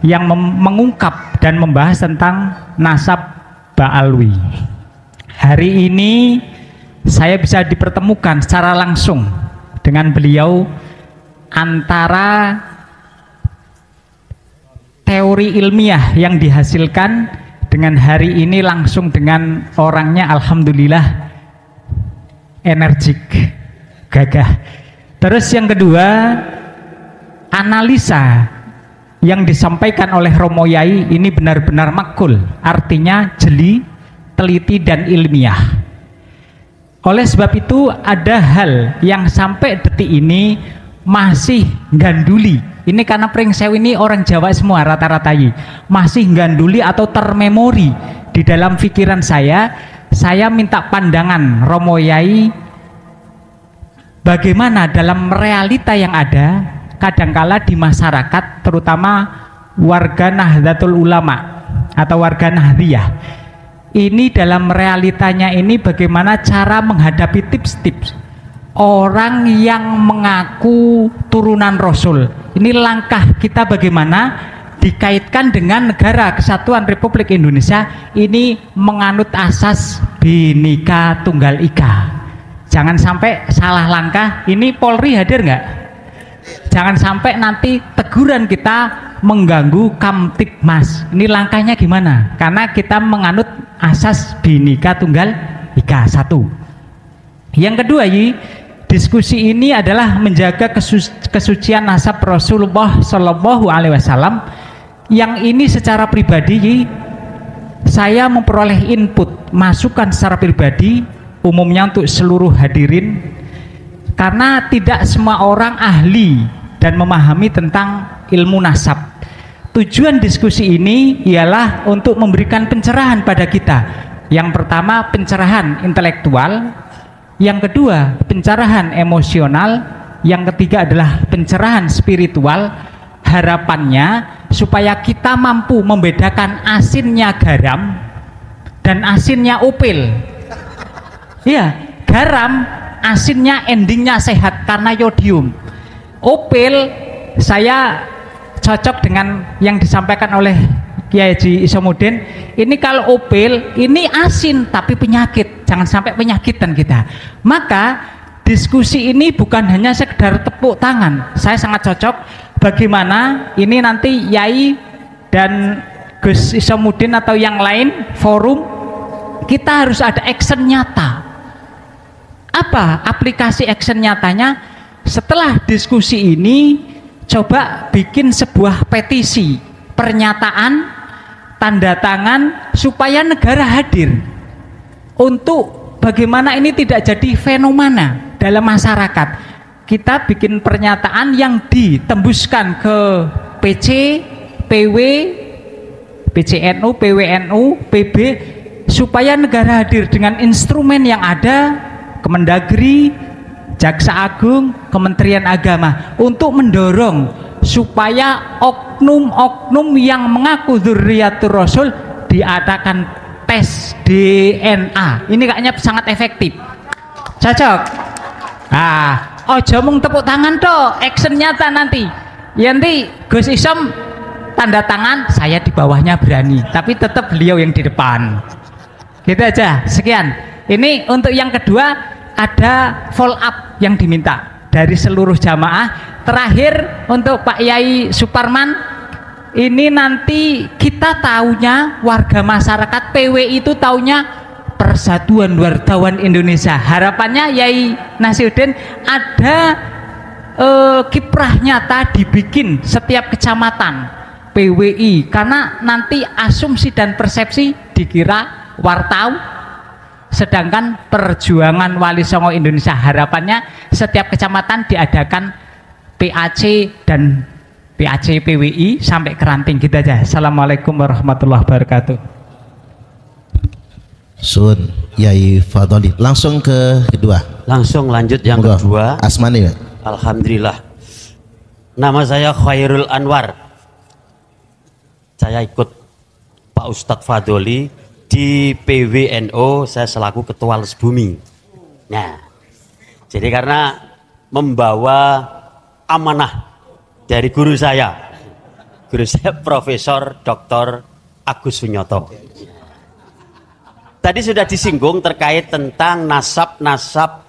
yang mengungkap dan membahas tentang nasab Ba'alwi. Hari ini saya bisa dipertemukan secara langsung dengan beliau, antara teori ilmiah yang dihasilkan dengan hari ini langsung dengan orangnya, alhamdulillah energik, gagah. Terus yang kedua, analisa yang disampaikan oleh Romo Yai ini benar-benar makul, artinya jeli, teliti dan ilmiah. Oleh sebab itu ada hal yang sampai detik ini masih ganduli. Ini karena Pringsewu ini orang Jawa semua rata-rata masih ganduli atau termemori di dalam pikiran saya. Saya minta pandangan Romo Yai bagaimana dalam realita yang ada kadangkala di masyarakat, terutama warga Nahdlatul Ulama atau warga Nahdliyah. Ini dalam realitanya ini bagaimana cara menghadapi tips-tips orang yang mengaku turunan Rasul. Ini langkah kita bagaimana dikaitkan dengan Negara Kesatuan Republik Indonesia ini menganut asas Bhinneka Tunggal Ika. Jangan sampai salah langkah. Ini Polri hadir nggak? Jangan sampai nanti teguran kita mengganggu Kamtibmas. Ini langkahnya gimana? Karena kita menganut asas Bhinneka Tunggal Ika. Satu. Yang kedua, diskusi ini adalah menjaga kesucian nasab Rasulullah Shallallahu Alaihi Wasallam. Yang ini secara pribadi saya memperoleh input, masukan secara pribadi, umumnya untuk seluruh hadirin, karena tidak semua orang ahli dan memahami tentang ilmu nasab. Tujuan diskusi ini ialah untuk memberikan pencerahan pada kita. Yang pertama, pencerahan intelektual. Yang kedua, pencerahan emosional. Yang ketiga adalah pencerahan spiritual. Harapannya supaya kita mampu membedakan asinnya garam dan asinnya upil. Iya, garam asinnya endingnya sehat karena yodium. Upil saya cocok dengan yang disampaikan oleh Kiai Haji Isomuddin. Ini kalau upil ini asin tapi penyakit, jangan sampai penyakitan kita. Maka diskusi ini bukan hanya sekedar tepuk tangan. Saya sangat cocok bagaimana ini nanti Yai dan Gus Isomuddin atau yang lain forum, kita harus ada action nyata. Apa aplikasi action nyatanya? Setelah diskusi ini coba bikin sebuah petisi, pernyataan, tanda tangan supaya negara hadir untuk bagaimana ini tidak jadi fenomena dalam masyarakat. Kita bikin pernyataan yang ditembuskan ke PC, PW, PCNU, PWNU, PB, supaya negara hadir dengan instrumen yang ada, Kemendagri, Jaksa Agung, Kementerian Agama, untuk mendorong supaya oknum-oknum yang mengaku dzurriyyatur Rasul diadakan tes DNA. Ini kayaknya sangat efektif. Cocok. Ojo mung tepuk tangan toh, action nyata nanti. Yanti Gus Isom tanda tangan, saya di bawahnya berani, tapi tetap beliau yang di depan. Gitu aja. Sekian. Ini untuk yang kedua, ada follow up yang diminta dari seluruh jamaah. Terakhir untuk Pak Yai Suparman, ini nanti kita taunya warga masyarakat PWI itu taunya Persatuan Wartawan Indonesia. Harapannya Yai Nasiruddin ada kiprah nyata dibikin setiap kecamatan PWI, karena nanti asumsi dan persepsi dikira wartau, sedangkan perjuangan Wali Songo Indonesia harapannya setiap kecamatan diadakan PAC dan PAC PWI sampai ke ranting. Gitu aja. Assalamualaikum warahmatullahi wabarakatuh. Sun Yai Fadoli, langsung ke kedua. Langsung lanjut yang Moga. kedua. Asmani ya? Alhamdulillah. Nama saya Khairul Anwar. Saya ikut Pak Ustadz Fadoli di PWNO, saya selaku Ketua Les Bumi. Nah, jadi karena membawa amanah dari guru saya Profesor Dr. Agus Sunyoto. Tadi sudah disinggung terkait tentang nasab-nasab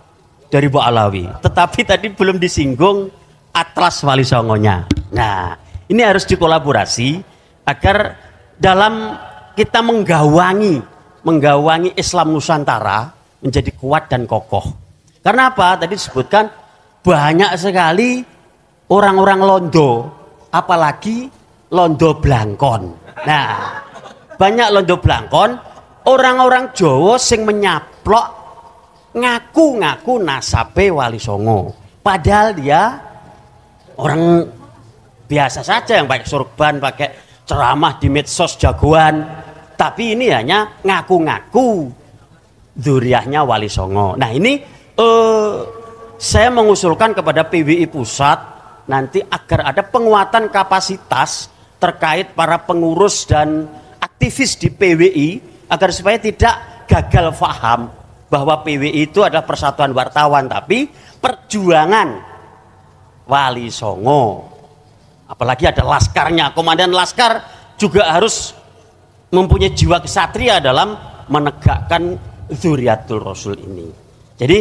dari Bu Alawi, tetapi tadi belum disinggung Atlas Wali Songonya. Nah, ini harus dikolaborasi agar dalam kita menggawangi Islam Nusantara menjadi kuat dan kokoh. Karena apa? Tadi disebutkan banyak sekali orang-orang londo, apalagi londo blangkon. Nah, banyak londo blangkon, orang-orang Jawa sing menyaplok ngaku-ngaku nasabe Wali Songo, padahal dia orang biasa saja yang pakai sorban, pakai ceramah di medsos jagoan, tapi ini hanya ngaku-ngaku dzurriahnya Wali Songo. Nah, ini saya mengusulkan kepada PWI Pusat nanti agar ada penguatan kapasitas terkait para pengurus dan aktivis di PWI, agar supaya tidak gagal faham bahwa PWI itu adalah persatuan wartawan, tapi perjuangan Wali Songo. Apalagi ada laskarnya, komandan laskar juga harus mempunyai jiwa kesatria dalam menegakkan dzurriyatul Rasul ini. Jadi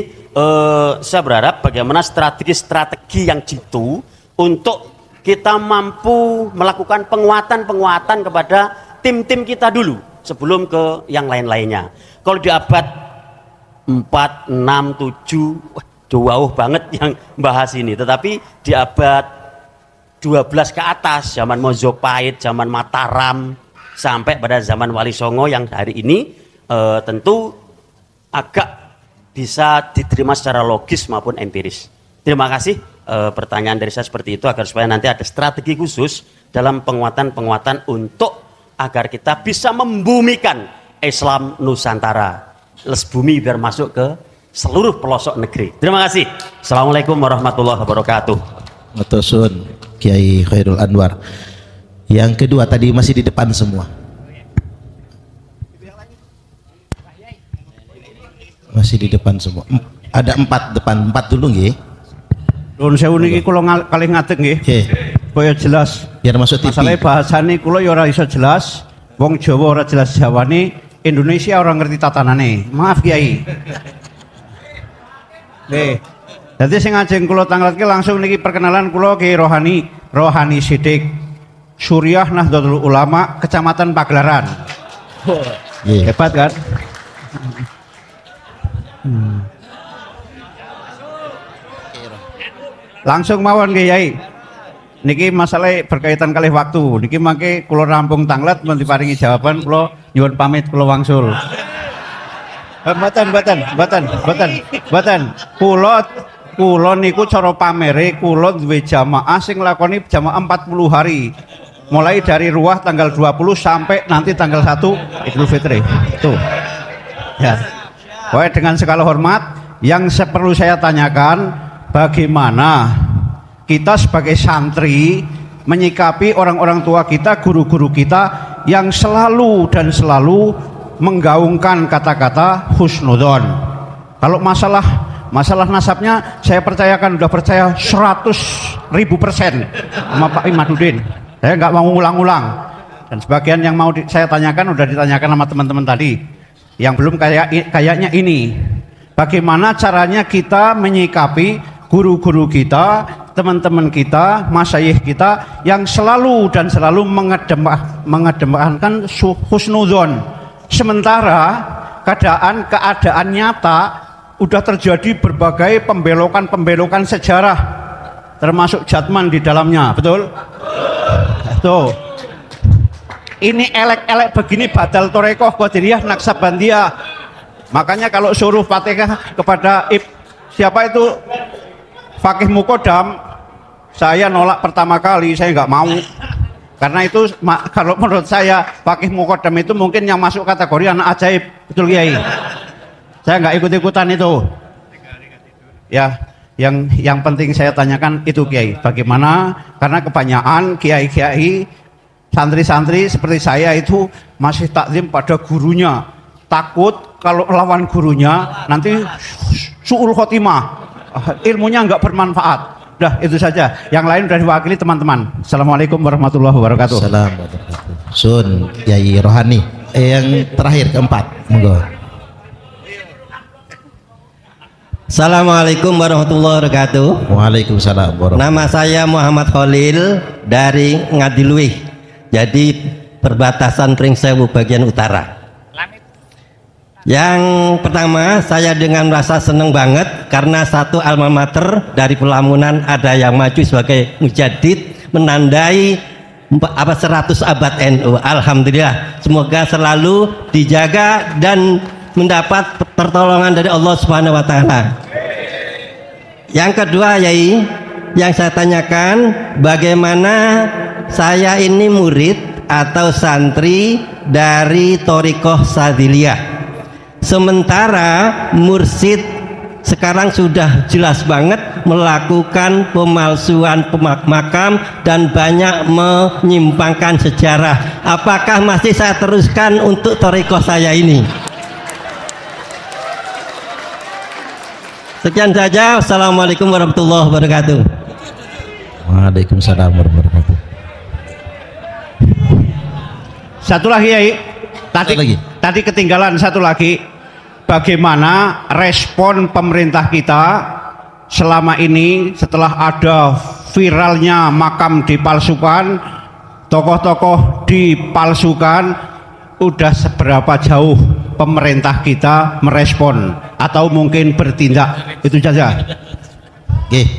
saya berharap bagaimana strategi yang jitu untuk kita mampu melakukan penguatan kepada tim-tim kita dulu sebelum ke yang lain-lainnya. Kalau di abad 4, 6, 7 jauh banget yang bahas ini, tetapi di abad 12 ke atas, zaman Mojopahit, zaman Mataram, sampai pada zaman Wali Songo yang hari ini tentu agak bisa diterima secara logis maupun empiris. Terima kasih, pertanyaan dari saya seperti itu, agar supaya nanti ada strategi khusus dalam penguatan untuk agar kita bisa membumikan Islam Nusantara, Les Bumi biar masuk ke seluruh pelosok negeri. Terima kasih. Assalamualaikum warahmatullahi wabarakatuh. Matosun Kiai Khairul Anwar. Yang kedua tadi masih di depan semua. Masih di depan semua. Ada 4 depan, 4 dulu nggih. Nuwun sewu niki kula kalih ngadeg nggih. Nggih. Supaya jelas. Biar masuk TV. Masalah bahasane kula ya ora iso jelas. Wong Jawa ora jelas Jawane, Indonesia orang ngerti tatanane. Maaf Kiai. Nggih. Dadi sing ajeng kula tangletke langsung niki perkenalan kula Ki Rohani Sidik. Suriah Nahdlatul Ulama Kecamatan Pagelaran. Nggih. Hebat kan? Langsung mawon Kiai. Niki masalah berkaitan kalih waktu. Niki mangke kula rampung tanglet men diparingi jawaban kula nyuwun pamit kula wangsul. Mboten. Kula niku cara pamere kula duwe jamaah sing lakoni jamaah 40 hari. Mulai dari ruah tanggal 20 sampai nanti tanggal 1 Idul Fitri. Tuh. Ya. Pokoknya dengan segala hormat, yang perlu saya tanyakan, bagaimana kita sebagai santri menyikapi orang-orang tua kita, guru-guru kita yang selalu menggaungkan kata-kata husnudzon. Kalau masalah nasabnya, saya percayakan, udah percaya 100.000% sama Pak Imadudin. Saya nggak mau ulang-ulang. Dan sebagian yang mau saya tanyakan udah ditanyakan sama teman-teman tadi. Yang belum kayaknya ini, bagaimana caranya kita menyikapi guru-guru kita, teman-teman kita, masyayikh kita yang selalu dan selalu mengedepankan husnudzon. Sementara keadaan nyata udah terjadi berbagai pembelokan sejarah, termasuk Jatman di dalamnya, betul? Tuh. Ini elek-elek begini badal torekoh qadiriyah naksabandiyah. Makanya kalau suruh Fatihah kepada siapa itu Fakih Mukodam, saya nolak pertama kali, saya nggak mau. Karena itu kalau menurut saya Fakih Mukodam itu mungkin yang masuk kategori anak ajaib, betul Kiai? Saya nggak ikut-ikutan itu. Ya, yang penting saya tanyakan itu Kiai, bagaimana? Karena kebanyakan kiai-kiai, santri-santri seperti saya itu masih takzim pada gurunya, takut kalau lawan gurunya nanti su'ul khotimah. Ilmunya nggak bermanfaat. Udah itu saja. Yang lain sudah diwakili teman-teman. Assalamualaikum warahmatullahi wabarakatuh. Assalamualaikum warahmatullahi wabarakatuh. Sun Yai Rohani. Yang terakhir keempat, monggo. Assalamualaikum warahmatullahi wabarakatuh. Waalaikumsalam warahmatullahi wabarakatuh. Nama saya Muhammad Khalil dari Ngadiluih. Jadi perbatasan Pringsewu bagian utara. Yang pertama, saya dengan rasa senang banget karena satu alma mater dari Pelamunan ada yang maju sebagai mujaddid menandai 100 abad NU. Alhamdulillah, semoga selalu dijaga dan mendapat pertolongan dari Allah Subhanahu wa taala. Yang kedua, Yai, yang saya tanyakan, bagaimana saya ini murid atau santri dari Thariqah Sadiliyah. Sementara mursyid sekarang sudah jelas banget melakukan pemalsuan makam dan banyak menyimpangkan sejarah. Apakah masih saya teruskan untuk thariqah saya ini? Sekian saja. Assalamualaikum warahmatullahi wabarakatuh. Waalaikumsalam warahmatullahi wabarakatuh. Satu lagi Yai. Tadi ketinggalan satu lagi. Bagaimana respon pemerintah kita selama ini setelah ada viralnya makam dipalsukan, tokoh-tokoh dipalsukan, udah seberapa jauh pemerintah kita merespon atau mungkin bertindak? Itu saja. Oke,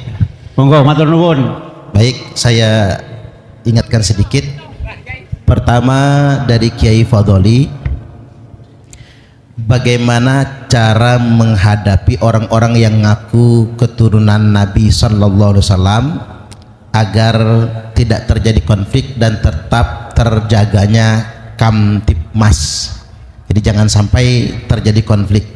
monggo matur nuwun. baik, saya ingatkan sedikit. Pertama dari Kiai Fadoli, bagaimana cara menghadapi orang-orang yang ngaku keturunan Nabi Sallallahu Alaihi Wasallam agar tidak terjadi konflik dan tetap terjaganya Kamtipmas. Jadi jangan sampai terjadi konflik.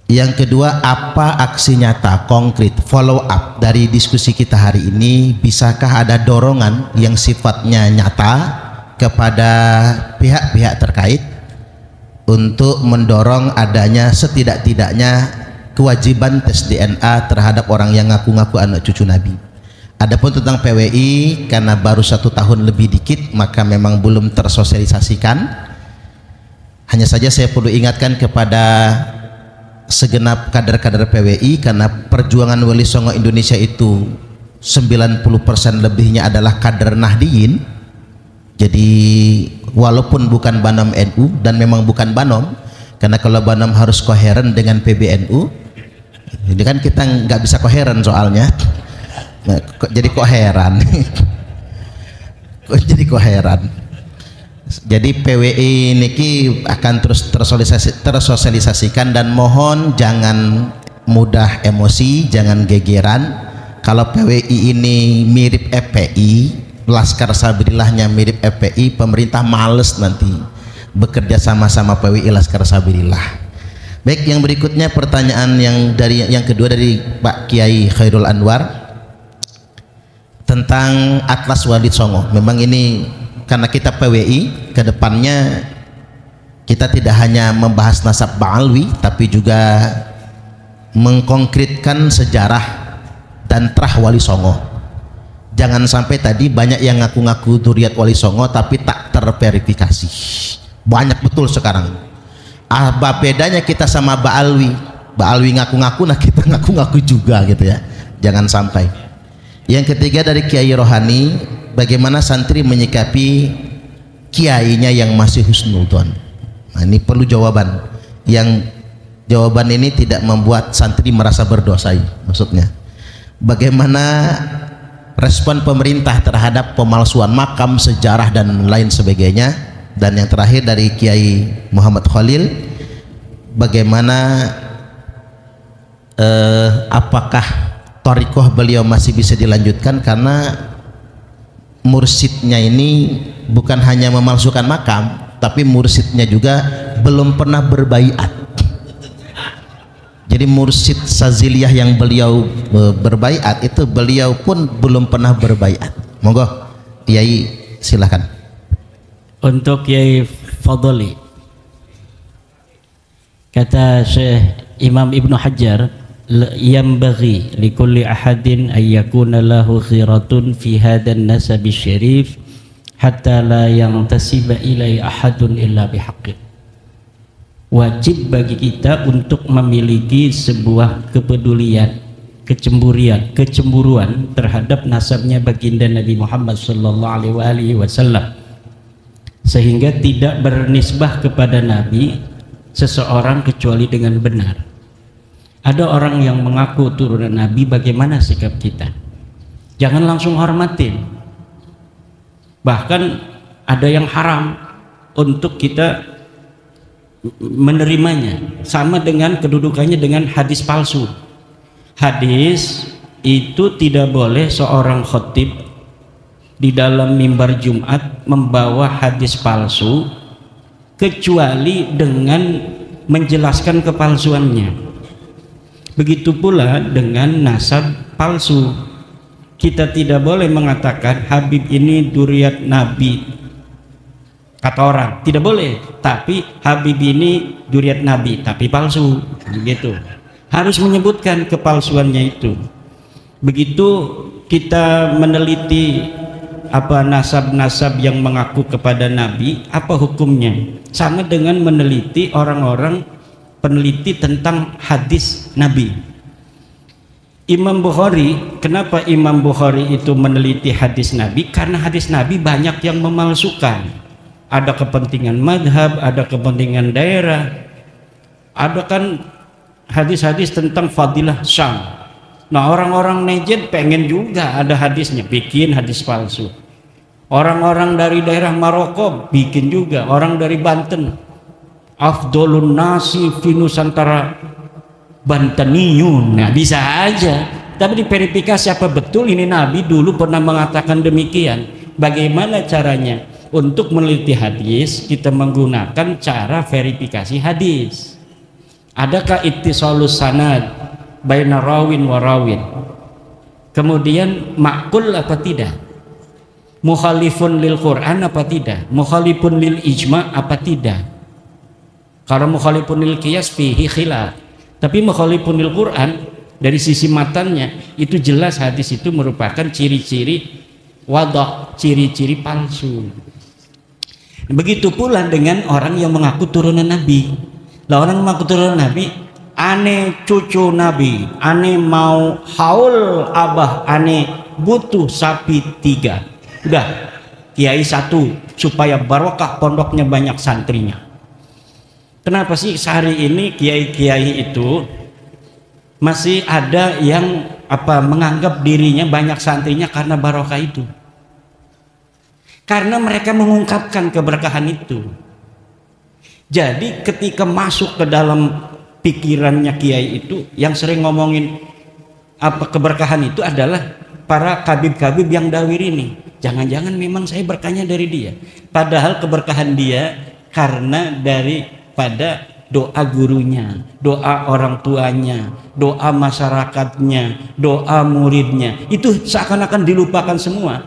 Yang kedua, apa aksi nyata konkret follow up dari diskusi kita hari ini? Bisakah ada dorongan yang sifatnya nyata kepada pihak-pihak terkait untuk mendorong adanya setidak-tidaknya kewajiban tes DNA terhadap orang yang ngaku-ngaku anak cucu Nabi. Adapun tentang PWI, karena baru 1 tahun lebih dikit, maka memang belum tersosialisasikan. Hanya saja saya perlu ingatkan kepada segenap kader-kader PWI, karena perjuangan Wali Songo Indonesia itu 90% lebihnya adalah kader Nahdiyin. Jadi walaupun bukan Banom NU, dan memang bukan Banom, karena kalau Banom harus koheren dengan PBNU, ini kan kita nggak bisa koheren soalnya. Nah, jadi kok heran. Jadi kok heran. Jadi PWI niki akan terus tersosialisasikan, dan mohon jangan mudah emosi, jangan gegeran. Kalau PWI ini mirip FPI, Laskar Sabilillahnya mirip FPI, pemerintah males nanti bekerja sama-sama PWI Laskar Sabilillah. Baik, yang berikutnya pertanyaan yang kedua dari Pak Kiai Khairul Anwar tentang Atlas Walid Songo. Memang ini karena kita PWI, kedepannya kita tidak hanya membahas nasab Ba'alwi, tapi juga mengkonkretkan sejarah dan trah Wali Songo. Jangan sampai tadi banyak yang ngaku-ngaku dzurriat Wali Songo tapi tak terverifikasi. Banyak betul sekarang. Apa bedanya kita sama Ba'alwi? Ba'alwi ngaku-ngaku, nah kita ngaku-ngaku juga gitu ya. Jangan sampai. Yang ketiga dari kiai rohani, bagaimana santri menyikapi kiainya yang masih husnudzon. Nah, ini perlu jawaban. Yang jawaban ini tidak membuat santri merasa berdosa. Maksudnya, bagaimana respon pemerintah terhadap pemalsuan makam, sejarah dan lain sebagainya. Dan yang terakhir dari Kiai Muhammad Khalil, bagaimana apakah thariqah beliau masih bisa dilanjutkan, karena mursidnya ini bukan hanya memalsukan makam, tapi mursidnya juga belum pernah berbaiat. Jadi mursid Saziliyah yang beliau berbaiat itu beliau pun belum pernah berbaiat. Monggo Kiai silakan. Untuk Kiai Fadli, kata Syekh Imam Ibnu Hajar, yambaghi likulli ahadin ayyakuna lahu khiratun fi hadan nasabi syarif hatta la yantasiba ilai ahadun illa bihaqqi. Wajib bagi kita untuk memiliki sebuah kepedulian, kecemburuan terhadap nasabnya baginda Nabi Muhammad sallallahu alaihi wasallam, sehingga tidak bernisbah kepada Nabi seseorang kecuali dengan benar. Ada orang yang mengaku turunan Nabi, bagaimana sikap kita? Jangan langsung hormatin. Bahkan ada yang haram untuk kita menerimanya, sama dengan kedudukannya dengan hadis palsu. Hadis itu tidak boleh seorang khotib di dalam mimbar Jumat membawa hadis palsu kecuali dengan menjelaskan kepalsuannya. Begitu pula dengan nasab palsu. Kita tidak boleh mengatakan Habib ini duriat Nabi, kata orang, tidak boleh. Tapi Habib ini duriat Nabi tapi palsu, begitu. Harus menyebutkan kepalsuannya itu. Begitu kita meneliti apa nasab-nasab yang mengaku kepada Nabi, apa hukumnya? Sama dengan meneliti orang-orang peneliti tentang hadis Nabi. Imam Bukhari, kenapa Imam Bukhari itu meneliti hadis Nabi? Karena hadis Nabi banyak yang memalsukan. Ada kepentingan madhab, ada kepentingan daerah, ada kan hadis-hadis tentang fadilah Syam. Nah, orang-orang Najd pengen juga ada hadisnya, bikin hadis palsu. Orang-orang dari daerah Maroko bikin juga, orang dari Banten, afdolun nasi fi Nusantara Banteniyun. Nah, bisa aja, tapi diverifikasi apa betul ini Nabi dulu pernah mengatakan demikian. Bagaimana caranya? Untuk meneliti hadis kita menggunakan cara verifikasi hadis. Adakah ittisalus sanad baina rawin wa rawin? Kemudian makul apa tidak? Mukhalifun lil Quran apa tidak? Mukhalifun lil ijma apa tidak? Kalau mukhalifun lil qiyas fihi khilaf. Tapi mukhalifun lil Quran dari sisi matannya itu jelas hadis itu merupakan ciri-ciri wadah, ciri-ciri palsu. Begitu pula dengan orang yang mengaku turunan Nabi. Lah, orang mengaku turunan Nabi, ane cucu Nabi, ane mau haul abah, ane butuh sapi 3. Udah, kiai 1 supaya barokah pondoknya banyak santrinya. Kenapa sih sehari ini kiai-kiai itu masih ada yang menganggap dirinya banyak santrinya karena barokah itu? Karena mereka mengungkapkan keberkahan itu. Jadi ketika masuk ke dalam pikirannya kiai itu, yang sering ngomongin keberkahan itu adalah para kabib-kabib yang dawir ini. Jangan-jangan memang saya berkahnya dari dia. Padahal keberkahan dia karena daripada doa gurunya, doa orang tuanya, doa masyarakatnya, doa muridnya. Itu seakan-akan dilupakan semua.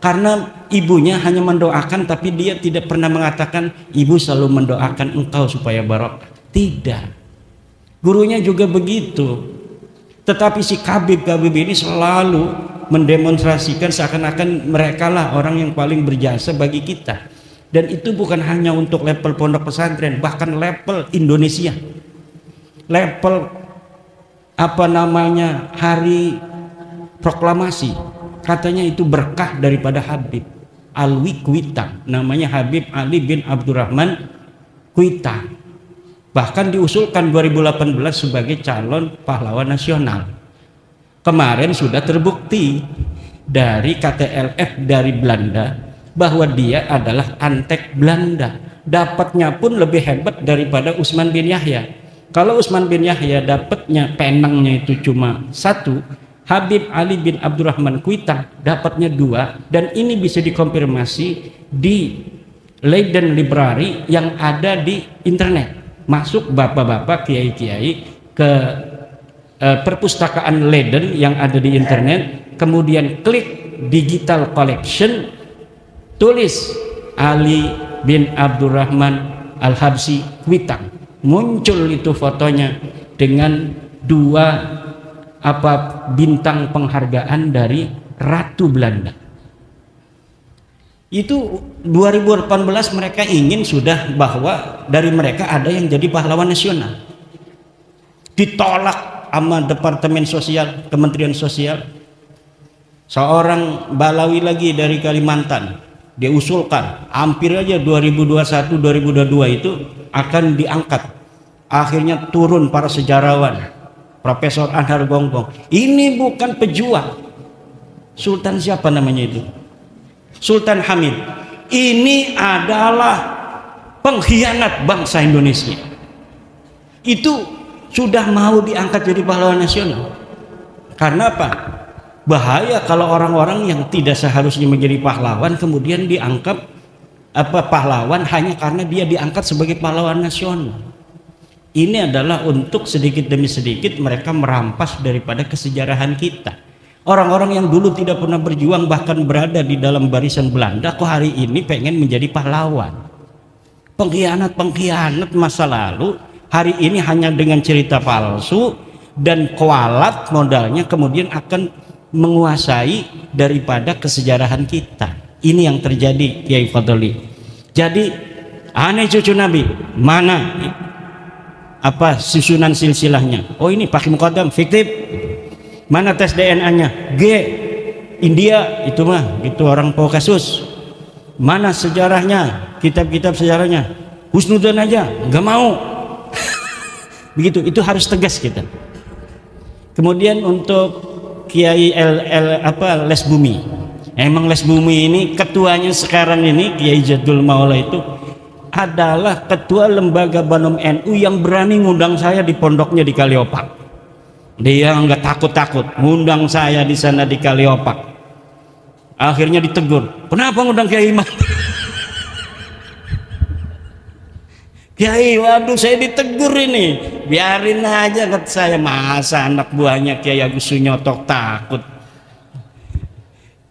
Karena ibunya hanya mendoakan, tapi dia tidak pernah mengatakan ibu selalu mendoakan engkau supaya barokah. Tidak. Gurunya juga begitu. Tetapi si kabib-kabib ini selalu mendemonstrasikan seakan-akan mereka lah orang yang paling berjasa bagi kita. Dan itu bukan hanya untuk level pondok pesantren, bahkan level Indonesia. Level hari proklamasi. katanya itu berkah daripada Habib Alwi Kuitang, namanya Habib Ali bin Abdurrahman Kuitang, bahkan diusulkan 2018 sebagai calon pahlawan nasional. Kemarin sudah terbukti dari KTLF dari Belanda bahwa dia adalah antek Belanda, dapatnya pun lebih hebat daripada Utsman bin Yahya. Kalau Utsman bin Yahya dapatnya penangnya itu cuma 1, Habib Ali bin Abdurrahman Kuitang dapatnya 2, dan ini bisa dikonfirmasi di Leiden Library yang ada di internet. Masuk bapak-bapak, kiai-kiai ke perpustakaan Leiden yang ada di internet, kemudian klik digital collection, tulis Ali bin Abdurrahman Al-Habsyi Kuitang, muncul itu fotonya dengan 2 bintang penghargaan dari Ratu Belanda. Itu 2018 mereka ingin sudah bahwa dari mereka ada yang jadi pahlawan nasional. Ditolak sama Departemen Sosial, Kementerian Sosial. Seorang Balawi lagi dari Kalimantan, dia usulkan hampir aja 2021-2022 itu akan diangkat. Akhirnya turun para sejarawan, Profesor Anhar Gonggong. Ini bukan pejuang. Sultan siapa namanya itu? Sultan Hamid. Ini adalah pengkhianat bangsa Indonesia. Itu sudah mau diangkat jadi pahlawan nasional. Karena apa? Bahaya kalau orang-orang yang tidak seharusnya menjadi pahlawan kemudian dianggap pahlawan hanya karena dia diangkat sebagai pahlawan nasional. Ini adalah untuk sedikit demi sedikit mereka merampas daripada kesejarahan kita. Orang-orang yang dulu tidak pernah berjuang bahkan berada di dalam barisan Belanda kok hari ini pengen menjadi pahlawan. Pengkhianat masa lalu hari ini hanya dengan cerita palsu dan kualat modalnya kemudian akan menguasai daripada kesejarahan kita. Ini yang terjadi, Kiai Fadli. Jadi aneh cucu Nabi mana susunan silsilahnya? Oh ini pakai muqaddam fiktif. Mana tes DNA-nya? G India itu mah gitu orang kasus. Mana sejarahnya? Kitab-kitab sejarahnya husnudzon aja nggak mau. Begitu, itu harus tegas kita. Kemudian untuk Kiai Les Bumi, emang Les Bumi ini ketuanya sekarang ini Kiai Jadul Maula itu adalah ketua lembaga Banom NU yang berani ngundang saya di pondoknya di Kaliopak. Dia nggak takut-takut ngundang saya di sana di Kaliopak. Akhirnya ditegur, kenapa ngundang Kiai Imam? Kiai, waduh saya ditegur ini. Biarin aja kata saya, masa anak buahnya Kiai Agus Sunyoto takut.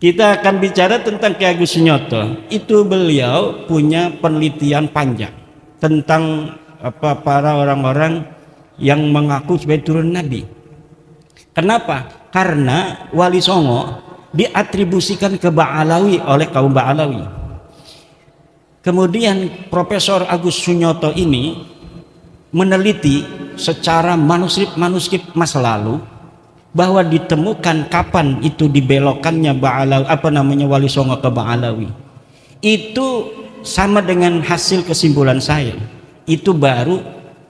Kita akan bicara tentang Kiai Agus Sunyoto. Itu beliau punya penelitian panjang tentang para orang-orang yang mengaku sebagai turun Nabi. Kenapa? Karena Wali Songo diatribusikan ke Ba'alawi oleh kaum Ba'alawi. Kemudian Profesor Agus Sunyoto ini meneliti secara manuskrip masa lalu bahwa ditemukan kapan itu dibelokkannya Ba'alawi, Wali Songo ke Ba'alawi. Itu sama dengan hasil kesimpulan saya. Itu baru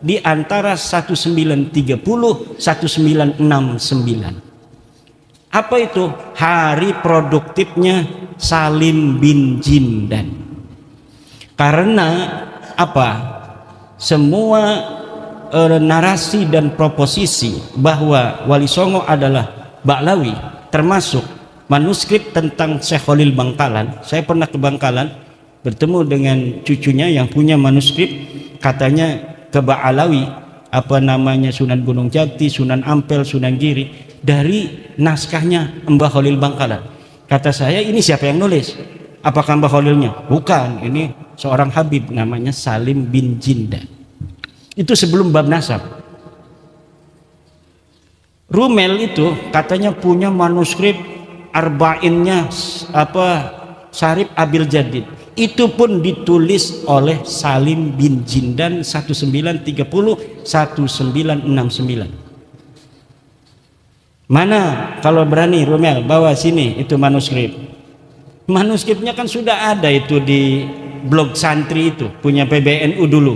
di antara 1930 1969. Apa itu? Hari produktifnya Salim bin Jindan. Karena apa? Semua narasi dan proposisi bahwa Wali Songo adalah Ba'lawi, termasuk manuskrip tentang Syekh Khalil Bangkalan. Saya pernah ke Bangkalan bertemu dengan cucunya yang punya manuskrip, katanya ke Ba'alawi, Sunan Gunung Jati, Sunan Ampel, Sunan Giri, dari naskahnya Mbah Khalil Bangkalan. Kata saya, ini siapa yang nulis? Apakah Mbah Khalilnya? Bukan, ini seorang Habib namanya Salim bin Jindan. Itu sebelum bab nasab. Rumel itu katanya punya manuskrip arba'innya Syarif Abil Jadid. Itu pun ditulis oleh Salim bin Jindan 1930 1969. Mana kalau berani Rumel bawa sini itu manuskrip. Manuskripnya kan sudah ada itu di blog santri itu punya PBNU dulu.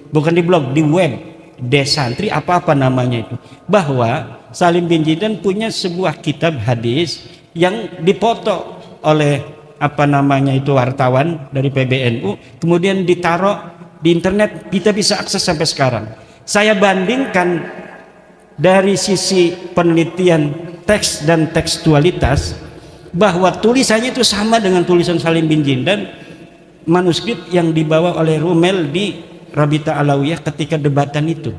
Bukan di blog, di web Desantri apa-apa namanya itu. Bahwa Salim bin Jindan punya sebuah kitab hadis yang dipoto oleh apa namanya itu wartawan dari PBNU, kemudian ditaruh di internet, kita bisa akses sampai sekarang. Saya bandingkan dari sisi penelitian teks dan tekstualitas bahwa tulisannya itu sama dengan tulisan Salim bin Jindan, manuskrip yang dibawa oleh Rumel di Rabita Alawiyah ketika debatan itu.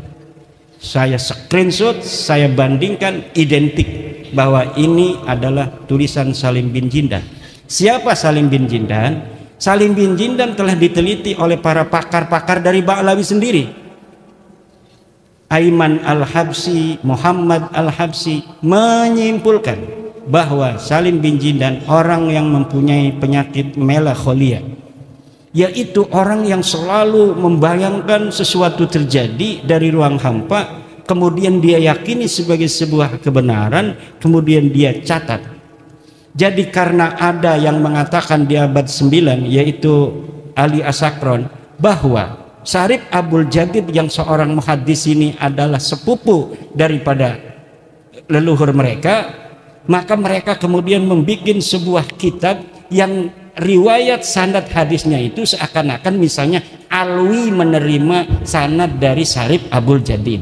Saya screenshot, saya bandingkan, identik bahwa ini adalah tulisan Salim bin Jindan. Siapa Salim bin Jindan? Salim bin Jindan telah diteliti oleh para pakar-pakar dari Ba'lawi sendiri. Aiman Al-Habsi, Muhammad Al-Habsi menyimpulkan bahwa Salim bin Jindan orang yang mempunyai penyakit melankolia, yaitu orang yang selalu membayangkan sesuatu terjadi dari ruang hampa, kemudian dia yakini sebagai sebuah kebenaran, kemudian dia catat. Jadi karena ada yang mengatakan di abad 9, yaitu Ali Asakron, bahwa Syarif Abdul Jadid yang seorang muhaddis ini adalah sepupu daripada leluhur mereka, maka mereka kemudian membuat sebuah kitab yang riwayat sanad hadisnya itu seakan-akan misalnya Alwi menerima sanad dari Syarif Abdul Jadid,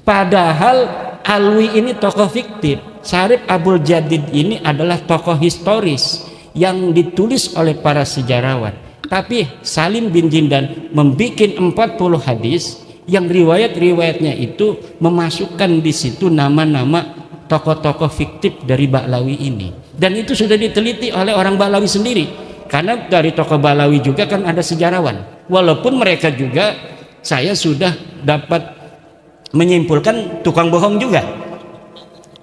padahal Alwi ini tokoh fiktif. Syarif Abdul Jadid ini adalah tokoh historis yang ditulis oleh para sejarawan. Tapi Salim bin Jindan membuat 40 hadis yang riwayat-riwayatnya itu memasukkan di situ nama-nama tokoh-tokoh fiktif dari Ba'lawi ini. Dan itu sudah diteliti oleh orang Ba'lawi sendiri. Karena dari tokoh Ba'lawi juga kan ada sejarawan. Walaupun mereka juga, saya sudah dapat menyimpulkan tukang bohong juga.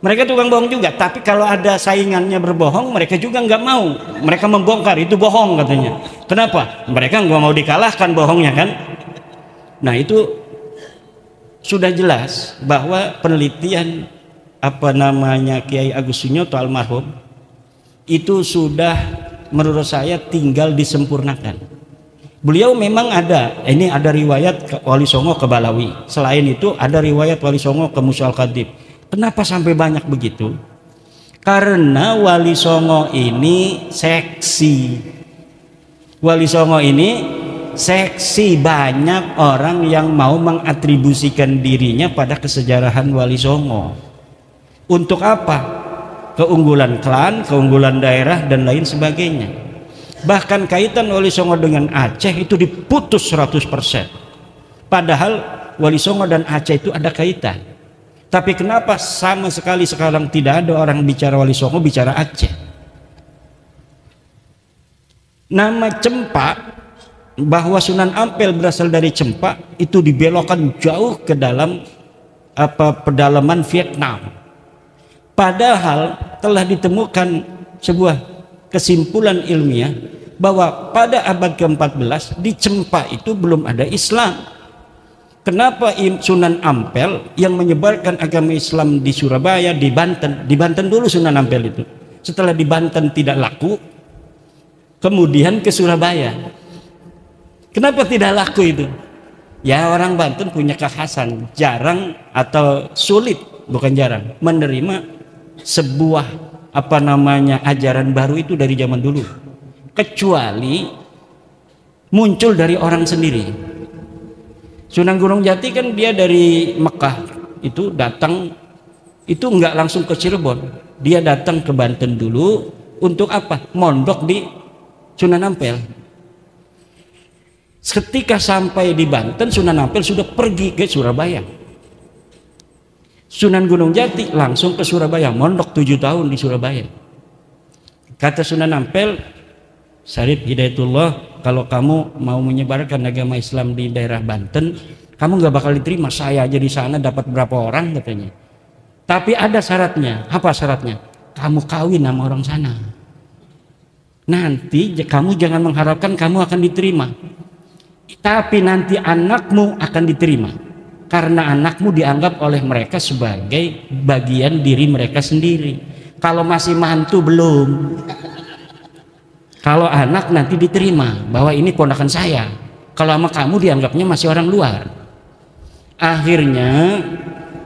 Mereka tukang bohong juga, tapi kalau ada saingannya berbohong, mereka juga nggak mau. Mereka membongkar, itu bohong katanya. Kenapa? Mereka nggak mau dikalahkan bohongnya kan. Nah itu sudah jelas bahwa penelitian apa namanya Kiai Agus Sunyoto almarhum itu sudah menurut saya tinggal disempurnakan. Beliau memang ada, ini ada riwayat Wali Songo ke Balawi. Selain itu ada riwayat Wali Songo ke Musa Al-Khadib. Kenapa sampai banyak begitu? Karena Wali Songo ini seksi. Wali Songo ini seksi, banyak orang yang mau mengatribusikan dirinya pada kesejarahan Wali Songo. Untuk apa? Keunggulan klan, keunggulan daerah dan lain sebagainya. Bahkan kaitan Wali Songo dengan Aceh itu diputus 100%. Padahal Wali Songo dan Aceh itu ada kaitan. Tapi kenapa sama sekali sekarang tidak ada orang bicara Wali Songo, bicara Aceh? Nama Cempa, bahwa Sunan Ampel berasal dari Cempa, itu dibelokkan jauh ke dalam pedalaman Vietnam. Padahal telah ditemukan sebuah kesimpulan ilmiah bahwa pada abad ke-14 di Cempa itu belum ada Islam. Kenapa Sunan Ampel yang menyebarkan agama Islam di Surabaya, di Banten dulu Sunan Ampel itu. Setelah di Banten tidak laku, kemudian ke Surabaya. Kenapa tidak laku itu? Ya orang Banten punya kekhasan, jarang atau sulit, bukan jarang, menerima sebuah apa namanya ajaran baru itu dari zaman dulu. Kecuali muncul dari orang sendiri. Sunan Gunung Jati kan dia dari Mekah itu datang, itu nggak langsung ke Cirebon, dia datang ke Banten dulu untuk apa? Mondok di Sunan Ampel. Ketika sampai di Banten, Sunan Ampel sudah pergi ke Surabaya. Sunan Gunung Jati langsung ke Surabaya, mondok 7 tahun di Surabaya. Kata Sunan Ampel, Syarif Hidayatullah, kalau kamu mau menyebarkan agama Islam di daerah Banten, kamu nggak bakal diterima. Saya aja di sana dapat berapa orang katanya. Tapi ada syaratnya. Apa syaratnya? Kamu kawin sama orang sana. Nanti kamu jangan mengharapkan kamu akan diterima. Tapi nanti anakmu akan diterima. karena anakmu dianggap oleh mereka sebagai bagian diri mereka sendiri. Kalau masih mantu belum. Kalau anak nanti diterima bahwa ini ponakan saya. Kalau sama kamu dianggapnya masih orang luar. Akhirnya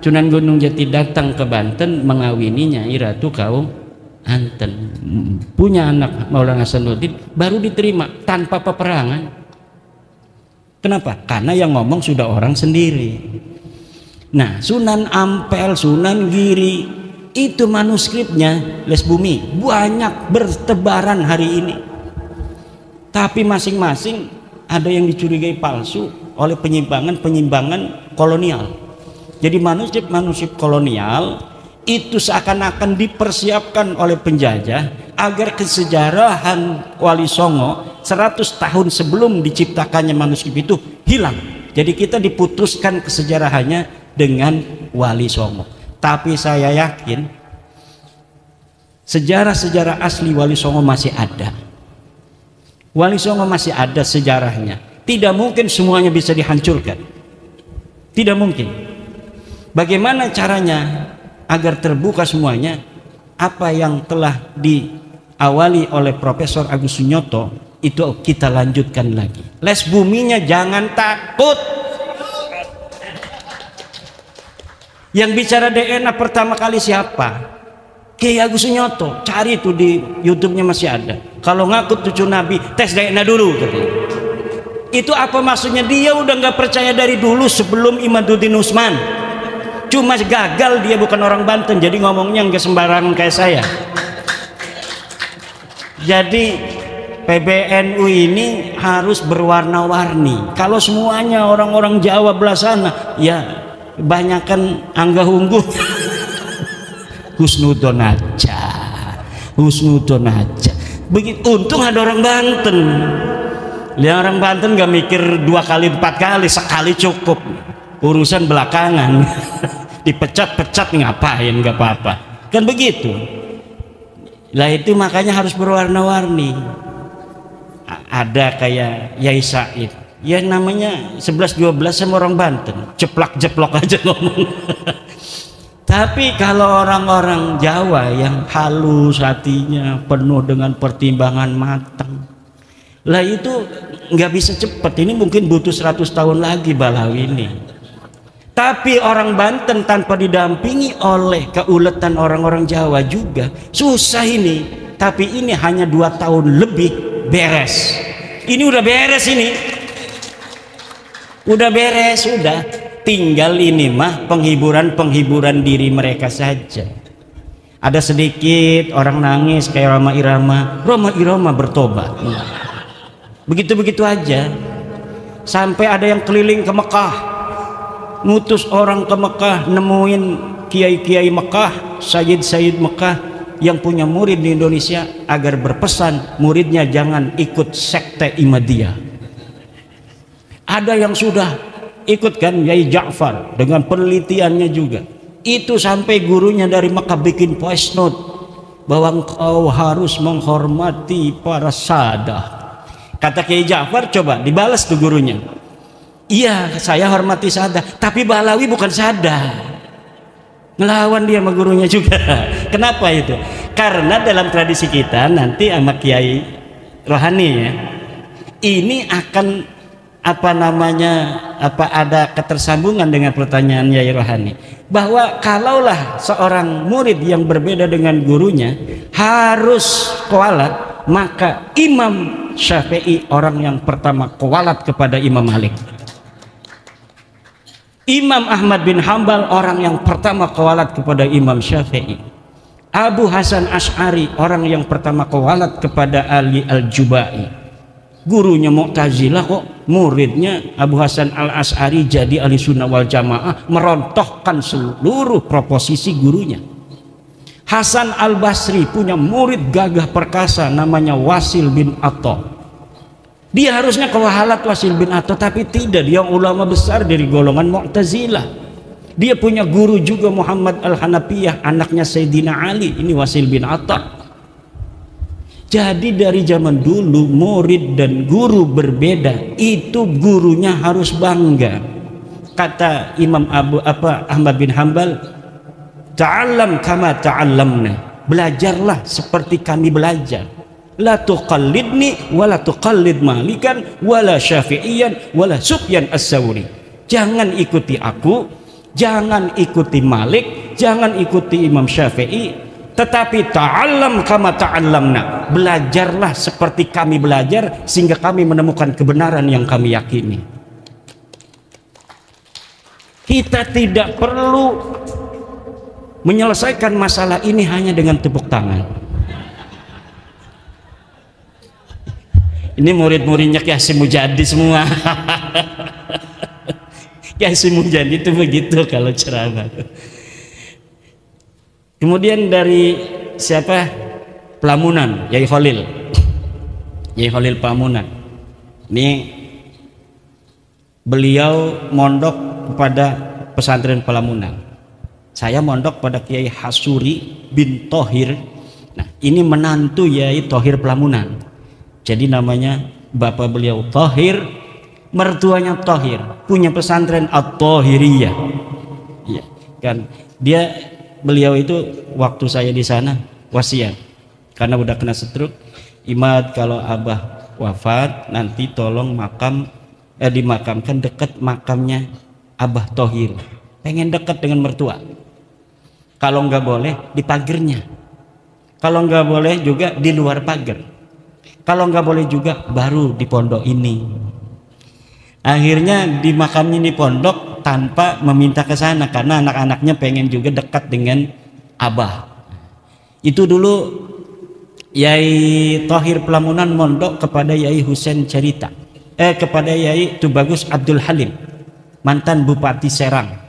Sunan Gunung Jati datang ke Banten mengawini Nyai Ratu Kaum Anten. Punya anak Maulana Hasanuddin, baru diterima tanpa peperangan. Kenapa? Karena yang ngomong sudah orang sendiri. Nah, Sunan Ampel, Sunan Giri, itu manuskripnya Les Bumi banyak bertebaran hari ini. Tapi masing-masing ada yang dicurigai palsu oleh penyimpangan kolonial. Jadi manuskrip kolonial itu seakan-akan dipersiapkan oleh penjajah agar kesejarahan Wali Songo 100 tahun sebelum diciptakannya manuskrip itu hilang. Jadi kita diputuskan kesejarahannya dengan Wali Songo. Tapi saya yakin sejarah-sejarah asli Wali Songo masih ada. Wali Songo masih ada sejarahnya. Tidak mungkin semuanya bisa dihancurkan. Tidak mungkin. Bagaimana caranya agar terbuka semuanya? Apa yang telah diawali oleh Profesor Agus Sunyoto itu kita lanjutkan lagi. Les Buminya jangan takut. Yang bicara DNA pertama kali siapa? Kiai Agus Sunyoto. Cari itu di YouTube-nya masih ada. Kalau ngaku cucu Nabi, tes DNA dulu katanya. Itu apa maksudnya? Dia udah nggak percaya dari dulu sebelum Imaduddin Usman. Cuma gagal, dia bukan orang Banten, jadi ngomongnya nggak sembarangan kayak saya. Jadi PBNU ini harus berwarna-warni. Kalau semuanya orang-orang Jawa belah sana, ya kebanyakan Angga Ungguh. Husnudon aja, husnudon aja. Begitu, untung ada orang Banten. Lihat orang Banten gak mikir 2 kali 4 kali, sekali cukup. Urusan belakangan. Dipecat-pecat ngapain, gak apa-apa. Kan begitu. Lah itu makanya harus berwarna-warni. Ada kayak Yai Said. Ya namanya 11-12 sama orang Banten. Jeplak-jeplok aja ngomong. Tapi kalau orang-orang Jawa yang halus hatinya, penuh dengan pertimbangan matang, lah itu nggak bisa cepat. Ini mungkin butuh 100 tahun lagi Balawi ini. Tapi orang Banten tanpa didampingi oleh keuletan orang-orang Jawa juga susah ini. Tapi ini hanya 2 tahun lebih beres. Ini udah beres ini. Udah beres, udah. Tinggal ini mah penghiburan diri mereka saja. Ada sedikit orang nangis kayak Roma Irama bertobat. Begitu-begitu aja. Sampai ada yang keliling ke Mekah, ngutus orang ke Mekah, nemuin kiai-kiai Mekah, sayyid-sayyid Mekah yang punya murid di Indonesia agar berpesan muridnya jangan ikut sekte Ihmadiyah. Ada yang sudah ikut kan Yai Ja'far dengan penelitiannya juga. Itu sampai gurunya dari Mekah bikin voice note bahwa engkau harus menghormati para sadah. Kata Kiai Ja'far, coba dibalas tuh gurunya. Iya, saya hormati sadah, tapi Balawi bukan sadah. Ngelawan dia sama gurunya juga. Kenapa itu? Karena dalam tradisi kita nanti sama Kiai Rohani ya, ini akan ada ketersambungan dengan pertanyaan Yai Rohani, bahwa kalaulah seorang murid yang berbeda dengan gurunya harus kualat, maka Imam Syafi'i orang yang pertama kualat kepada Imam Malik. Imam Ahmad bin Hambal orang yang pertama kualat kepada Imam Syafi'i. Abu Hasan Asy'ari orang yang pertama kualat kepada Ali Al-Jubai. Gurunya Mu'tazilah kok muridnya Abu Hasan Al-Asy'ari jadi ahli sunnah wal jamaah, merontohkan seluruh proposisi gurunya. Hasan Al-Basri punya murid gagah perkasa namanya Wasil bin Atta. Dia harusnya kewahalat Wasil bin Atta, tapi tidak, dia ulama besar dari golongan Mu'tazilah. Dia punya guru juga Muhammad Al-Hanafiyah, anaknya Sayyidina Ali, ini Wasil bin Atta. Jadi dari zaman dulu murid dan guru berbeda, itu gurunya harus bangga. kata Imam Ahmad bin Hanbal, ta'allam kama ta'allamna, belajarlah seperti kami belajar. La tuqallidni wa la tuqallid Malikan wa la Syafi'iyan wa la Sufyan as-Sawri. Jangan ikuti aku, jangan ikuti Malik, jangan ikuti Imam Syafi'i, tetapi ta'allam kama ta'allamna, belajarlah seperti kami belajar sehingga kami menemukan kebenaran yang kami yakini. Kita tidak perlu menyelesaikan masalah ini hanya dengan tepuk tangan. Ini murid-muridnya Ki Hasyim Mujadi semua. Ki Hasyim Mujadi itu begitu kalau ceramah. Kemudian dari siapa? Pelamunan, Yai Khalil. Yai Khalil Pelamunan. Ini beliau mondok kepada pesantren Pelamunan. Saya mondok pada Kiai Hasuri bin Thohir. Nah, ini menantu Yai Thohir Pelamunan. Jadi namanya bapak beliau Thohir, mertuanya Thohir, punya pesantren At-Thohiriyah. Ya, kan beliau itu waktu saya di sana wasiat karena udah kena stroke, Imad kalau abah wafat nanti tolong dimakamkan dekat makamnya Abah Thohir. Pengen dekat dengan mertua. Kalau nggak boleh di pagernya, kalau nggak boleh juga di luar pagar, kalau nggak boleh juga baru di pondok ini. Akhirnya di makamnya di pondok tanpa meminta ke sana karena anak-anaknya pengen juga dekat dengan abah. Itu dulu Yai Thohir Pelamunan mondok kepada Yai Husain Cerita, kepada Yai Tubagus Abdul Halim, mantan Bupati Serang.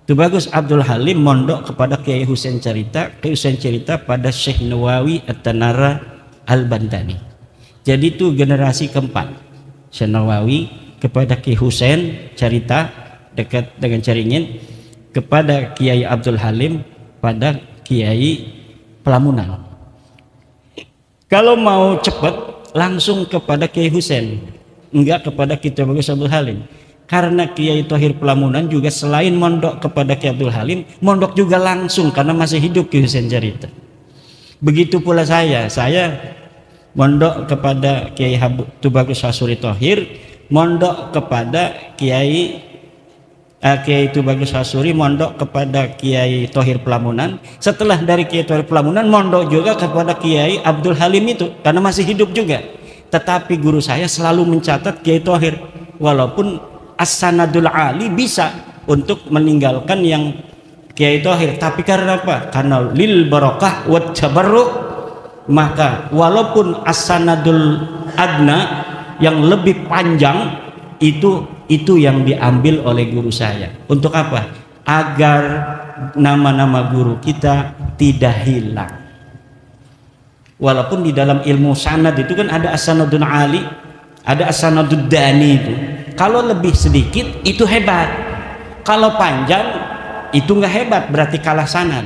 Tubagus Abdul Halim mondok kepada Kiai Husain Cerita, Kiai Husain Cerita pada Syekh Nawawi At-Tanara Al-Bantani. Jadi itu generasi keempat. Syekh Nawawi kepada Kiai Husain Cerita dekat dengan Caringin, kepada Kiai Abdul Halim pada Kiai Pelamunan. Kalau mau cepat langsung kepada Kiai Husain, enggak kepada Kiai Tubagus Abdul Halim. Karena Kiai Thohir Pelamunan juga selain mondok kepada Kiai Abdul Halim, mondok juga langsung karena masih hidup Kiai Husain Cerita. Begitu pula saya mondok kepada Kiai Tubagus Hasuri Thohir, mondok kepada Kiai Tubagus Hasuri, mondok kepada Kiai Thohir Pelamunan. Setelah dari Kiai Thohir Pelamunan, mondok juga kepada Kiai Abdul Halim itu karena masih hidup juga. Tetapi guru saya selalu mencatat Kiai Thohir, walaupun as-sanadul ali bisa untuk meninggalkan yang Kiai Thohir, tapi karena apa? Karena lil barokah wat tabarruk, maka walaupun as-sanadul adna yang lebih panjang itu yang diambil oleh guru saya. Untuk apa? Agar nama-nama guru kita tidak hilang. Walaupun di dalam ilmu sanad itu kan ada as-sanadul ali, ada as-sanadul dani itu. Kalau lebih sedikit itu hebat, kalau panjang itu nggak hebat, berarti kalah sanad,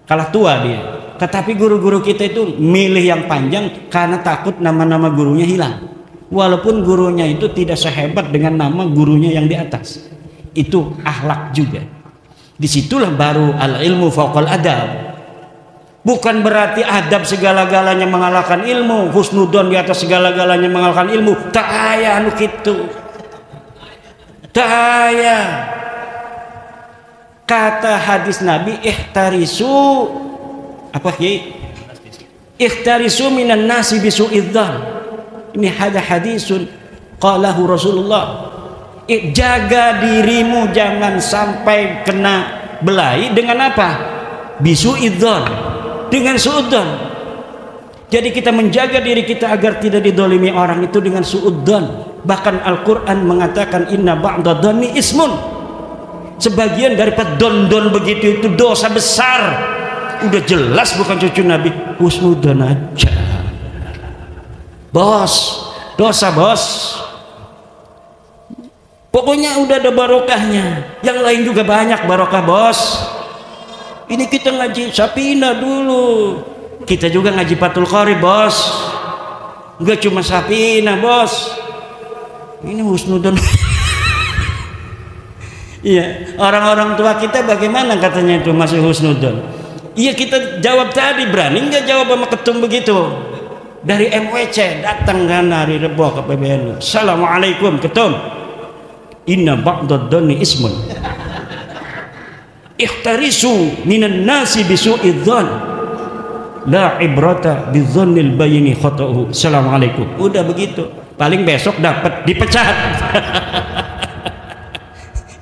kalah tua dia. Tetapi guru-guru kita itu milih yang panjang karena takut nama-nama gurunya hilang, walaupun gurunya itu tidak sehebat dengan nama gurunya yang di atas. Itu akhlak juga. Disitulah baru al-ilmu fauqal adab. Bukan berarti adab segala-galanya mengalahkan ilmu, husnudon di atas segala-galanya mengalahkan ilmu. Tak aya anu kitu, tak aya. Kata hadis Nabi, ihtarisu apa Kiai? Ihtarisu minan nasi bisu'idzan. Ini ada hadisun qalahu Rasulullah. Jaga dirimu jangan sampai kena belai dengan apa? Bisu'idzan, dengan suudzon. Jadi kita menjaga diri kita agar tidak didolimi orang itu dengan suudzon. Bahkan Al-Quran mengatakan inna ba'da dhanni ismun, sebagian daripada don begitu itu dosa besar. Udah jelas bukan cucu Nabi, husnudzon aja bos, dosa bos. Pokoknya udah ada barokahnya, yang lain juga banyak barokah bos. Ini kita ngaji Sapina dulu, kita juga ngaji Fathul Qorib bos, enggak cuma Sapina bos. Ini husnudzon Iya, orang-orang tua kita bagaimana katanya itu masih husnudon. Iya, kita jawab tadi, berani nggak jawab sama ketum begitu? Dari MWC datang kan hari Rebo ke PBNU. Assalamualaikum ketum. Inna ba'dad dhanni ismun. Ihtarisu minan nasi bisu'idz dzan. La ibrata bidzannil bayini khata'uhu. Assalamualaikum. Udah begitu. Paling besok dapat dipecat.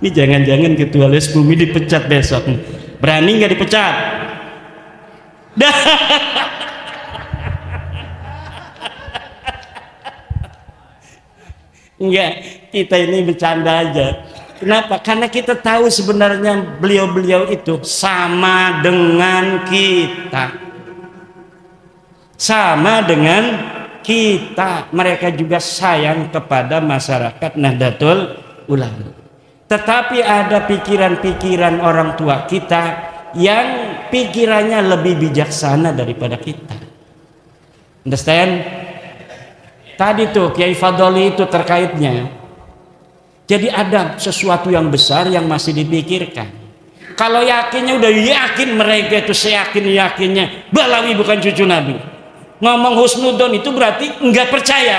Ini jangan-jangan ketua les bumi dipecat besok. Berani nggak dipecat? Dah. Enggak, kita ini bercanda aja. Kenapa? Karena kita tahu sebenarnya beliau-beliau itu sama dengan kita. Sama dengan kita. Mereka juga sayang kepada masyarakat Nahdlatul Ulama. Tetapi ada pikiran-pikiran orang tua kita yang pikirannya lebih bijaksana daripada kita. Understand? Tadi tuh Kiai Fadoli itu terkaitnya. Jadi ada sesuatu yang besar yang masih dipikirkan. Kalau yakinnya udah yakin mereka itu seyakin-yakinnya Balawi bukan cucu Nabi. Ngomong husnudon itu berarti enggak percaya.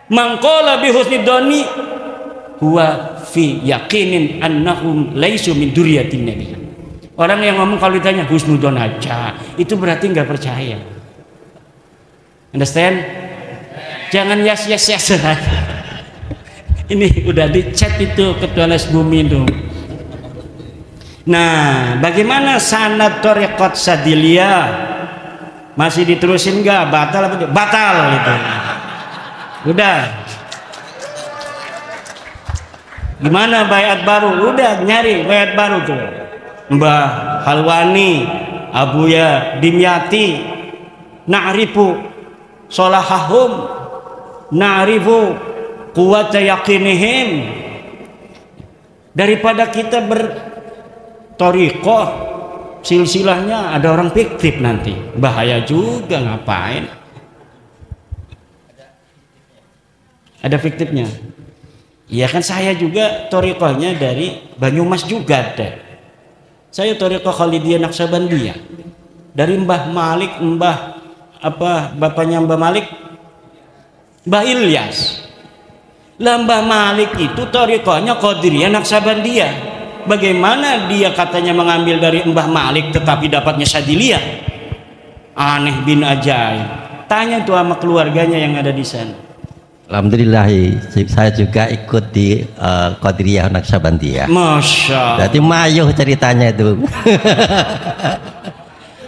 Mangkola bi husnudoni huwa fi yakinin annahum laisu min dzurriyyatin nabi. Orang yang ngomong kalau ditanya husnudon aja, itu berarti nggak percaya. Understand? Jangan yes. Ini udah di chat itu ketua les bumi itu. Nah, bagaimana sanad thariqat Sadiliyah? Masih diterusin nggak? Batal apa? Batal itu. Udah. Gimana bayat baru? Udah nyari bayat baru tuh. Mbah Halwani, Abuya Dimyati, na'rifu solahahum, na'rifu quwwata yaqinihim. Daripada kita berthariqah silsilahnya ada orang fiktif nanti. Bahaya juga, ngapain? Ada fiktifnya. Iya kan, saya juga thariqahnya dari Banyumas juga ada. Saya thariqah Khalidiyah Naqsabandiyah. Dari Mbah Malik, bapaknya Mbah Malik, Mbah Ilyas. Lah Mbah Malik itu thariqahnya Qadiriyah Naqsabandiyah. Bagaimana dia katanya mengambil dari Mbah Malik tetapi dapatnya Sadiliyah? Aneh bin ajaib. Tanya tuh sama keluarganya yang ada di sana. Alhamdulillah, saya juga ikut di Qadiriyah Naqsabandiyah. Masya Allah. Berarti mayuh ceritanya itu.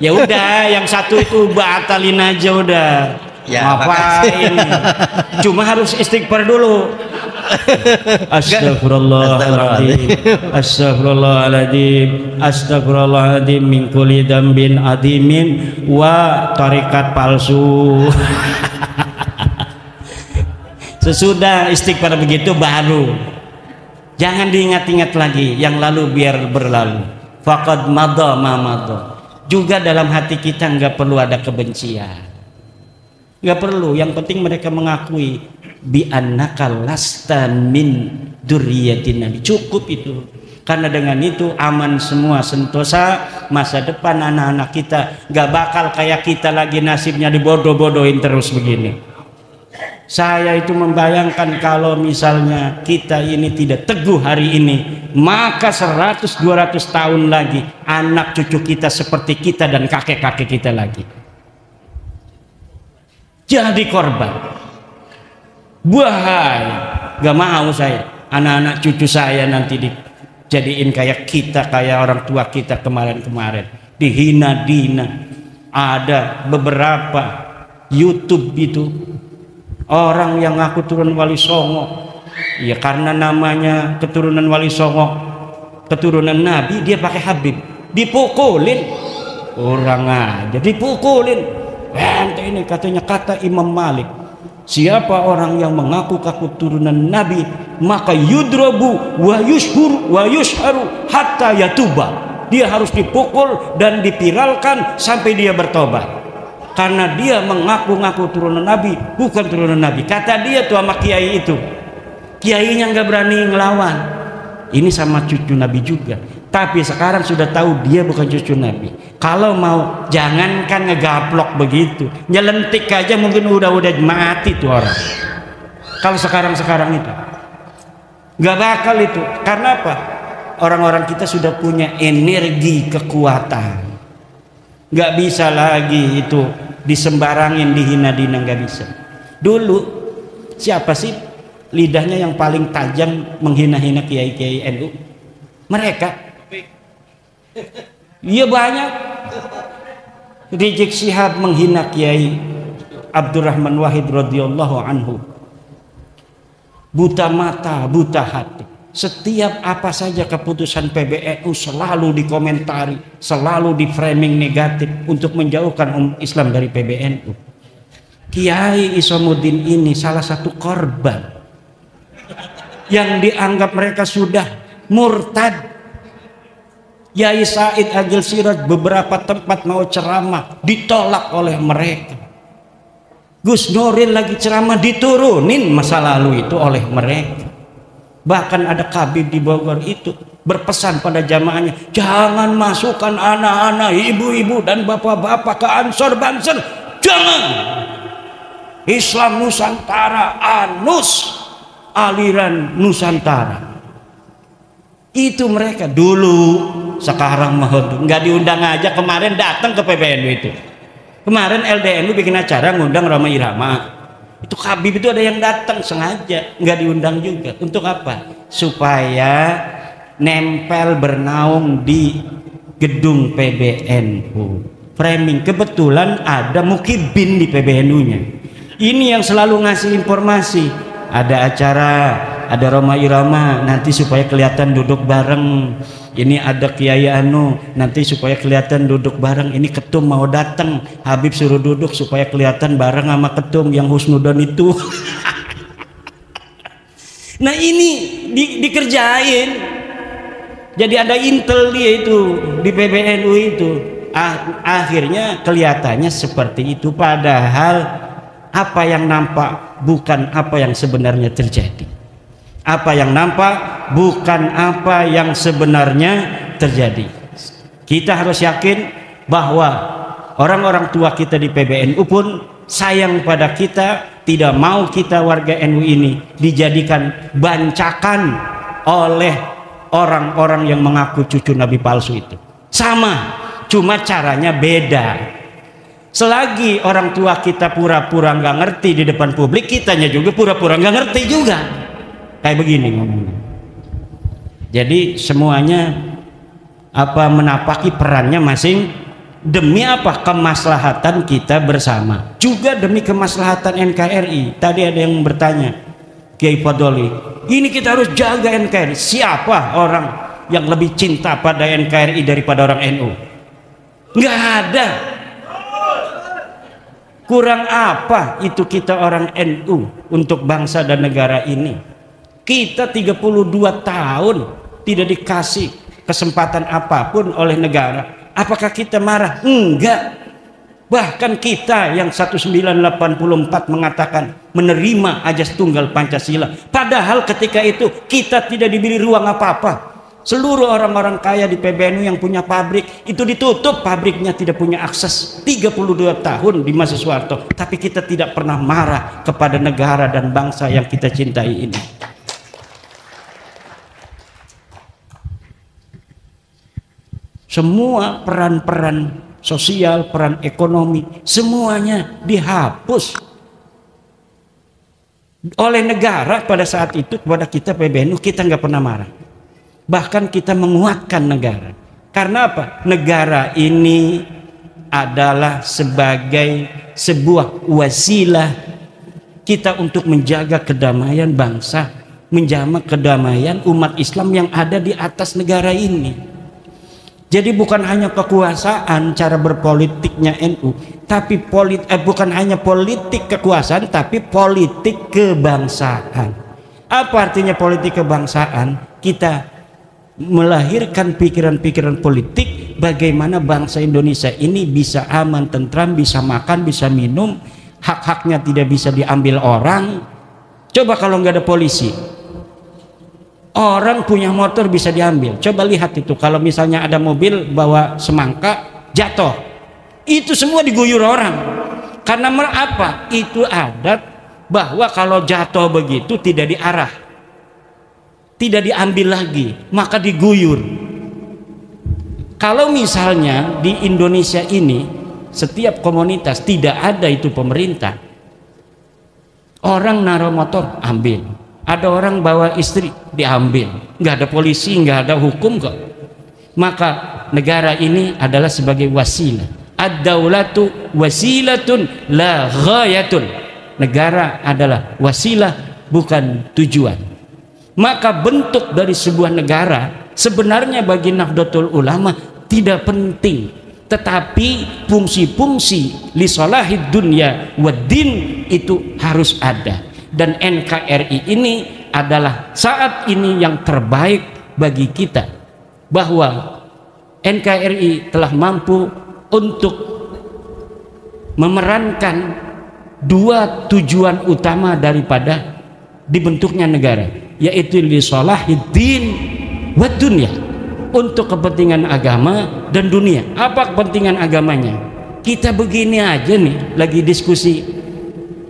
Ya udah, yang satu itu batalin aja udah. Ya, ngapain? Cuma harus istighfar dulu. Astagfirullahaladzim, astagfirullahaladzim, astagfirullahaladzim min kulli dzambin adimin wa tarikat palsu. Sesudah istighfar begitu baru. Jangan diingat-ingat lagi yang lalu, biar berlalu. Faqad madha ma madha. Juga dalam hati kita nggak perlu ada kebencian. Nggak perlu, yang penting mereka mengakui bi annaka lasta min dzurriyyatin nabi. Cukup itu. Karena dengan itu aman semua, sentosa masa depan anak-anak kita. Nggak bakal kayak kita lagi nasibnya dibodoh-bodohin terus begini. Saya itu membayangkan kalau misalnya kita ini tidak teguh hari ini, maka 100-200 tahun lagi anak cucu kita seperti kita dan kakek-kakek kita lagi jadi korban. Bahaya. Gak mau saya anak-anak cucu saya nanti dijadiin kayak kita, kayak orang tua kita kemarin-kemarin, dihina-dina. Ada beberapa YouTube itu orang yang ngaku turun Wali Songo, ya karena namanya keturunan Wali Songo, keturunan Nabi, dia pakai Habib, dipukulin orang aja, dipukulin. Ini katanya kata Imam Malik, siapa orang yang mengaku keturunan Nabi maka yudrabu wa yushhur wa yushharu hatta yatuba. Dia harus dipukul dan dipiralkan sampai dia bertobat. Karena dia mengaku-ngaku turunan Nabi, bukan turunan Nabi. Kata dia tuh sama kiai itu, kiainya nggak berani ngelawan. ini sama cucu Nabi juga. Tapi sekarang sudah tahu dia bukan cucu Nabi. Kalau mau jangankan ngegaplok begitu, nyelentik aja mungkin udah mati tuh orang. Kalau sekarang itu nggak bakal itu. Karena apa? Orang-orang kita sudah punya energi kekuatan. Nggak bisa lagi itu disembarangin, dihina-dina, nggak bisa. Dulu siapa sih lidahnya yang paling tajam menghina-hina kiai-kiai NU? Mereka. Iya banyak. Rizik Syihab menghina Kiai Abdurrahman Wahid radhiyallahu anhu. Buta mata, buta hati. Setiap apa saja keputusan PBNU selalu dikomentari, selalu di framing negatif untuk menjauhkan Islam dari PBNU. Kiai Isamuddin ini salah satu korban yang dianggap mereka sudah murtad. Yai Said Agil Siraj beberapa tempat mau ceramah ditolak oleh mereka. Gus Nuril lagi ceramah diturunin masa lalu itu oleh mereka. Bahkan ada Kabib di Bogor itu berpesan pada jamaahnya, jangan masukkan anak-anak, ibu-ibu dan bapak-bapak ke Ansor Banser, jangan. Islam Nusantara, ANUS, aliran Nusantara. Itu mereka dulu. Sekarang mah nggak diundang aja. Kemarin datang ke PBNU itu. Kemarin LDNU bikin acara ngundang Roma Irama. Itu Habib itu ada yang datang sengaja, nggak diundang juga. Untuk apa? Supaya nempel bernaung di gedung PBNU. Framing kebetulan ada Mukibin di PBNU-nya. Ini yang selalu ngasih informasi. Ada acara, ada Roma Irama, nanti supaya kelihatan duduk bareng. Ini ada Kiai Anu, nanti supaya kelihatan duduk bareng. Ini ketum mau datang, Habib suruh duduk supaya kelihatan bareng sama ketum yang husnudon itu. Nah ini dikerjain. Jadi ada intel dia itu di PBNU itu. Akhirnya kelihatannya seperti itu, padahal apa yang nampak bukan apa yang sebenarnya terjadi. Apa yang nampak bukan apa yang sebenarnya terjadi. Kita harus yakin bahwa orang-orang tua kita di PBNU pun sayang pada kita, tidak mau kita warga NU ini dijadikan bancakan oleh orang-orang yang mengaku cucu Nabi palsu itu. Sama, cuma caranya beda. Selagi orang tua kita pura-pura nggak ngerti di depan publik, kitanya juga pura-pura nggak ngerti juga. Kayak begini ngomongnya. Jadi semuanya apa menapaki perannya masing demi apa? Kemaslahatan kita bersama. Juga demi kemaslahatan NKRI. Tadi ada yang bertanya, Kiai Fadoli, ini kita harus jaga NKRI. Siapa orang yang lebih cinta pada NKRI daripada orang NU? Nggak ada. Kurang apa itu kita orang NU untuk bangsa dan negara ini? Kita 32 tahun tidak dikasih kesempatan apapun oleh negara. Apakah kita marah? Enggak. Bahkan kita yang 1984 mengatakan menerima ajas tunggal Pancasila. Padahal ketika itu kita tidak diberi ruang apa-apa. Seluruh orang-orang kaya di PBNU yang punya pabrik itu ditutup pabriknya, tidak punya akses 32 tahun di masa Soeharto. Tapi kita tidak pernah marah kepada negara dan bangsa yang kita cintai ini. Semua peran-peran sosial, peran ekonomi, semuanya dihapus oleh negara pada saat itu kepada kita PBNU. Kita nggak pernah marah. Bahkan kita menguatkan negara. Karena apa? Negara ini adalah sebagai sebuah wasilah kita untuk menjaga kedamaian bangsa, menjaga kedamaian umat Islam yang ada di atas negara ini. Jadi bukan hanya kekuasaan cara berpolitiknya NU, tapi bukan hanya politik kekuasaan, tapi politik kebangsaan. Apa artinya politik kebangsaan? Kita melahirkan pikiran-pikiran politik bagaimana bangsa Indonesia ini bisa aman, tentram, bisa makan, bisa minum, hak-haknya tidak bisa diambil orang. Coba kalau nggak ada polisi, Orang punya motor bisa diambil. Coba lihat itu, kalau misalnya ada mobil bawa semangka jatuh, itu semua diguyur orang. Karena apa? Itu adat bahwa kalau jatuh begitu tidak diarah, tidak diambil lagi, maka diguyur. Kalau misalnya di Indonesia ini setiap komunitas tidak ada itu pemerintah, orang naruh motor ambil, ada orang bawa istri diambil, nggak ada polisi, nggak ada hukum kok. Maka negara ini adalah sebagai wasilah. Ad-daulatu wasilatun la ghayatun. Negara adalah wasilah, bukan tujuan. Maka bentuk dari sebuah negara sebenarnya bagi Nahdlatul Ulama tidak penting, tetapi fungsi-fungsi li salahid dunya wad din itu harus ada. Dan NKRI ini adalah saat ini yang terbaik bagi kita, bahwa NKRI telah mampu untuk memerankan dua tujuan utama daripada dibentuknya negara, yaitu li salahid din wad dunya, untuk kepentingan agama dan dunia. Apa kepentingan agamanya? Kita begini aja nih, lagi diskusi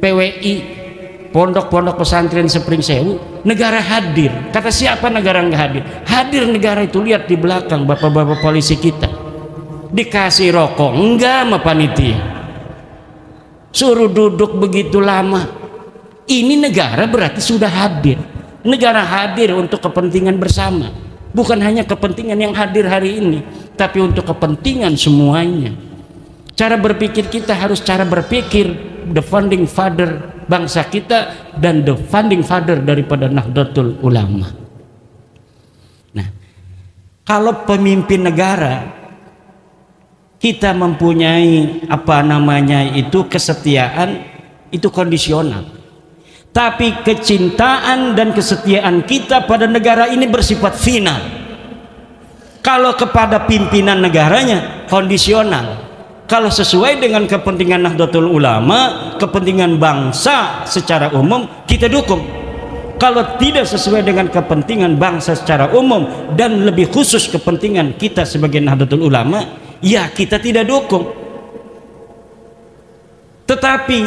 PWI, pondok-pondok pesantren Sepring Sewu, negara hadir. Kata siapa negara nggak hadir? Hadir negara itu, lihat di belakang bapak-bapak polisi kita. Dikasih rokok enggak sama panitia, suruh duduk begitu lama. Ini negara berarti sudah hadir. Negara hadir untuk kepentingan bersama, bukan hanya kepentingan yang hadir hari ini, tapi untuk kepentingan semuanya. Cara berpikir kita harus cara berpikir the founding father bangsa kita dan the founding father daripada Nahdlatul Ulama. Nah, kalau pemimpin negara kita mempunyai kesetiaan, itu kondisional. Tapi kecintaan dan kesetiaan kita pada negara ini bersifat final. Kalau kepada pimpinan negaranya kondisional. Kalau sesuai dengan kepentingan Nahdlatul Ulama, kepentingan bangsa secara umum, kita dukung. Kalau tidak sesuai dengan kepentingan bangsa secara umum dan lebih khusus kepentingan kita sebagai Nahdlatul Ulama, ya kita tidak dukung. Tetapi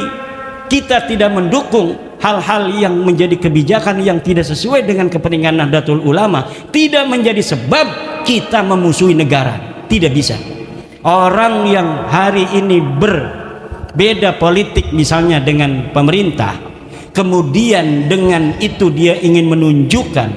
kita tidak mendukung hal-hal yang menjadi kebijakan yang tidak sesuai dengan kepentingan Nahdlatul Ulama, tidak menjadi sebab kita memusuhi negara. Tidak bisa. Orang yang hari ini berbeda politik misalnya dengan pemerintah, kemudian dengan itu dia ingin menunjukkan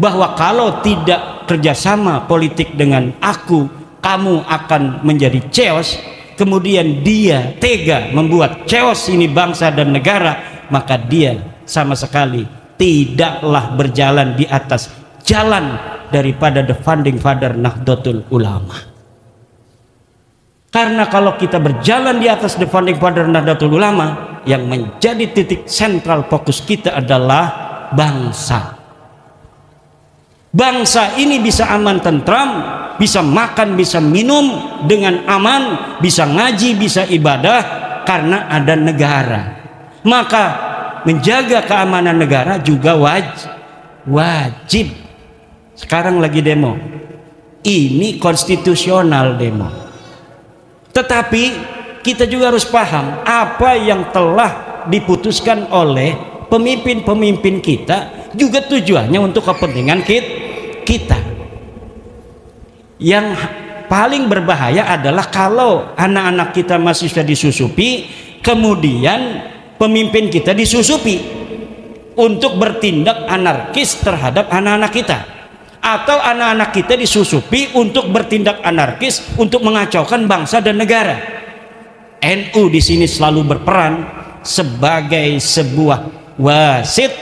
bahwa kalau tidak kerjasama politik dengan aku, kamu akan menjadi chaos, kemudian dia tega membuat chaos ini bangsa dan negara, maka dia sama sekali tidaklah berjalan di atas jalan daripada the founding father Nahdlatul Ulama. Karena kalau kita berjalan di atas the founding father Nahdlatul Ulama, yang menjadi titik sentral fokus kita adalah bangsa. Bangsa ini bisa aman tentram, bisa makan, bisa minum dengan aman, bisa ngaji, bisa ibadah, karena ada negara. Maka menjaga keamanan negara juga wajib. Sekarang lagi demo, ini konstitusional demo. Tetapi kita juga harus paham apa yang telah diputuskan oleh pemimpin-pemimpin kita, juga tujuannya untuk kepentingan kita. Yang paling berbahaya adalah kalau anak-anak kita masih sudah disusupi, kemudian pemimpin kita disusupi untuk bertindak anarkis terhadap anak-anak kita, atau anak-anak kita disusupi untuk bertindak anarkis untuk mengacaukan bangsa dan negara. NU di sini selalu berperan sebagai sebuah wasit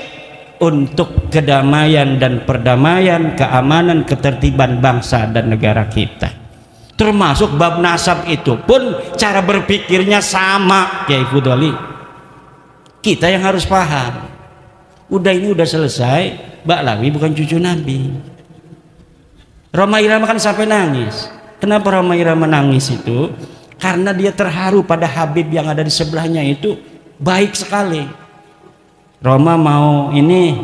untuk kedamaian dan perdamaian, keamanan, ketertiban bangsa dan negara kita. Termasuk bab nasab itu pun cara berpikirnya sama, Kiai Fudoli. Kita yang harus paham. Udah ini udah selesai, Mbak Lawi bukan cucu Nabi. Rhoma Irama kan sampai nangis. Kenapa Rhoma Irama nangis itu? Karena dia terharu pada Habib yang ada di sebelahnya itu baik sekali. Rhoma mau ini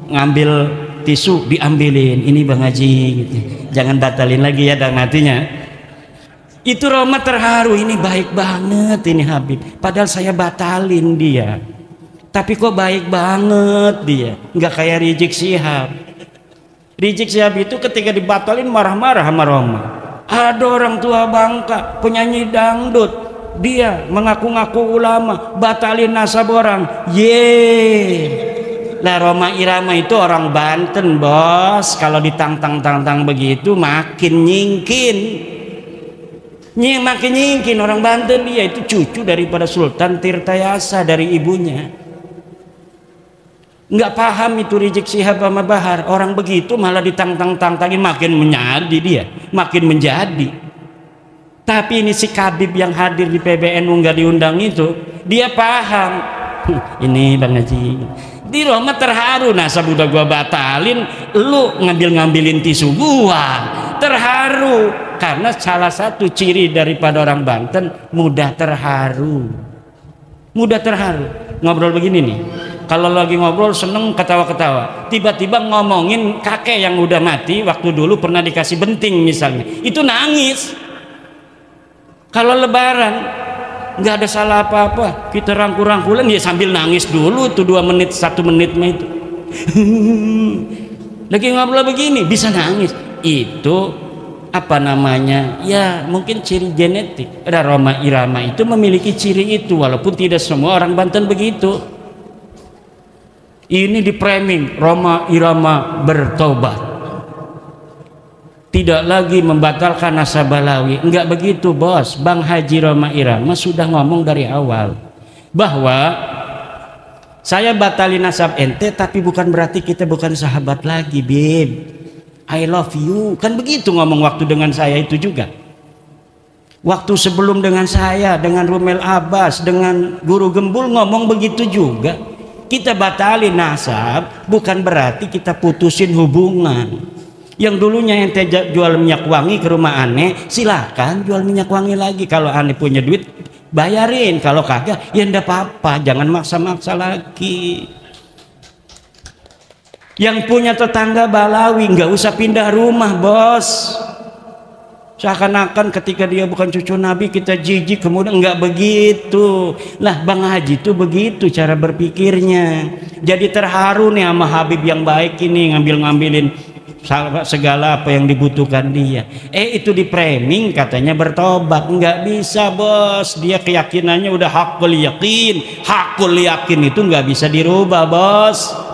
ngambil tisu diambilin, ini Bang Haji gitu. Jangan batalin lagi ya dalam hatinya. Itu Roma terharu, ini baik banget ini Habib, padahal saya batalin dia, tapi kok baik banget dia, nggak kayak Rizik Syihab. Rizik Syihab itu ketika dibatalin marah-marah sama Roma. Ada orang tua Bangka, penyanyi dangdut, dia mengaku-ngaku ulama, batalin nasab orang, Lah Roma Irama itu orang Banten bos, kalau ditantang-tantang begitu makin nyingkin. Makin nyingkin orang Banten, dia itu cucu daripada Sultan Tirtayasa dari ibunya. Nggak paham itu Rizik Syihab sama Bahar, orang begitu malah ditantang-tantangin, makin menjadi dia, makin menjadi. Tapi ini si Kabib yang hadir di PBNU nggak diundang itu, dia paham. Ini Bang Haji, di Roma terharu, nasab udah gua batalin, lu ngambilin tisu gua, terharu. Karena salah satu ciri daripada orang Banten, mudah terharu. Ngobrol begini nih, kalau lagi ngobrol seneng ketawa-ketawa, tiba-tiba ngomongin kakek yang udah mati waktu dulu pernah dikasih benting misalnya, itu nangis. Kalau lebaran nggak ada salah apa-apa, kita rangkul-rangkulan dia sambil nangis dulu tuh 2 menit 1 menit mah itu. Lagi ngobrol begini bisa nangis. Itu apa namanya, ya mungkin ciri genetik. Ada Roma Irama itu memiliki ciri itu, walaupun tidak semua orang Banten begitu. Ini di framing, Roma Irama bertobat, tidak lagi membatalkan nasab Balawi. Enggak begitu bos, Bang Haji Roma Irama sudah ngomong dari awal bahwa saya batalin nasab ente, tapi bukan berarti kita bukan sahabat lagi, Bib. I love you, kan begitu ngomong waktu dengan saya itu juga. Waktu sebelum dengan saya, dengan Rumel Abbas, dengan Guru Gembul ngomong begitu juga. Kita batalin nasab bukan berarti kita putusin hubungan. Yang dulunya ente jual minyak wangi ke rumah aneh, silakan jual minyak wangi lagi. Kalau aneh punya duit bayarin, kalau kagak ya ndak apa-apa, jangan maksa-maksa lagi. Yang punya tetangga Balawi nggak usah pindah rumah bos, seakan-akan ketika dia bukan cucu Nabi kita jijik, kemudian nggak begitu lah. Bang Haji itu begitu cara berpikirnya, jadi terharu nih sama Habib yang baik ini, ngambilin segala apa yang dibutuhkan dia. Itu di framing katanya bertobat, nggak bisa bos, dia keyakinannya udah hakul yakin itu nggak bisa dirubah bos.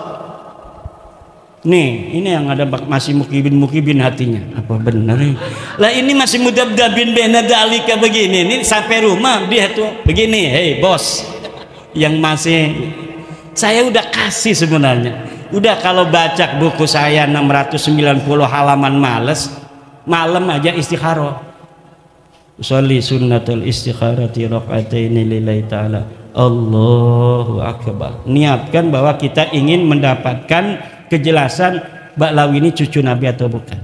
Nih, ini yang ada masih mukibin hatinya. Apa benar ini? Lah ini masih mudabdabin bena dalika begini. Ini sampai rumah dia tuh begini. Hei bos, yang masih saya udah kasih sebenarnya. Udah kalau baca buku saya 690 halaman males, malam aja istikharah. Usolli sunnatul istikharati raq'ataini lillahi ta'ala. Allahu akbar. Niatkan bahwa kita ingin mendapatkan kejelasan Ba'lawi ini cucu Nabi atau bukan.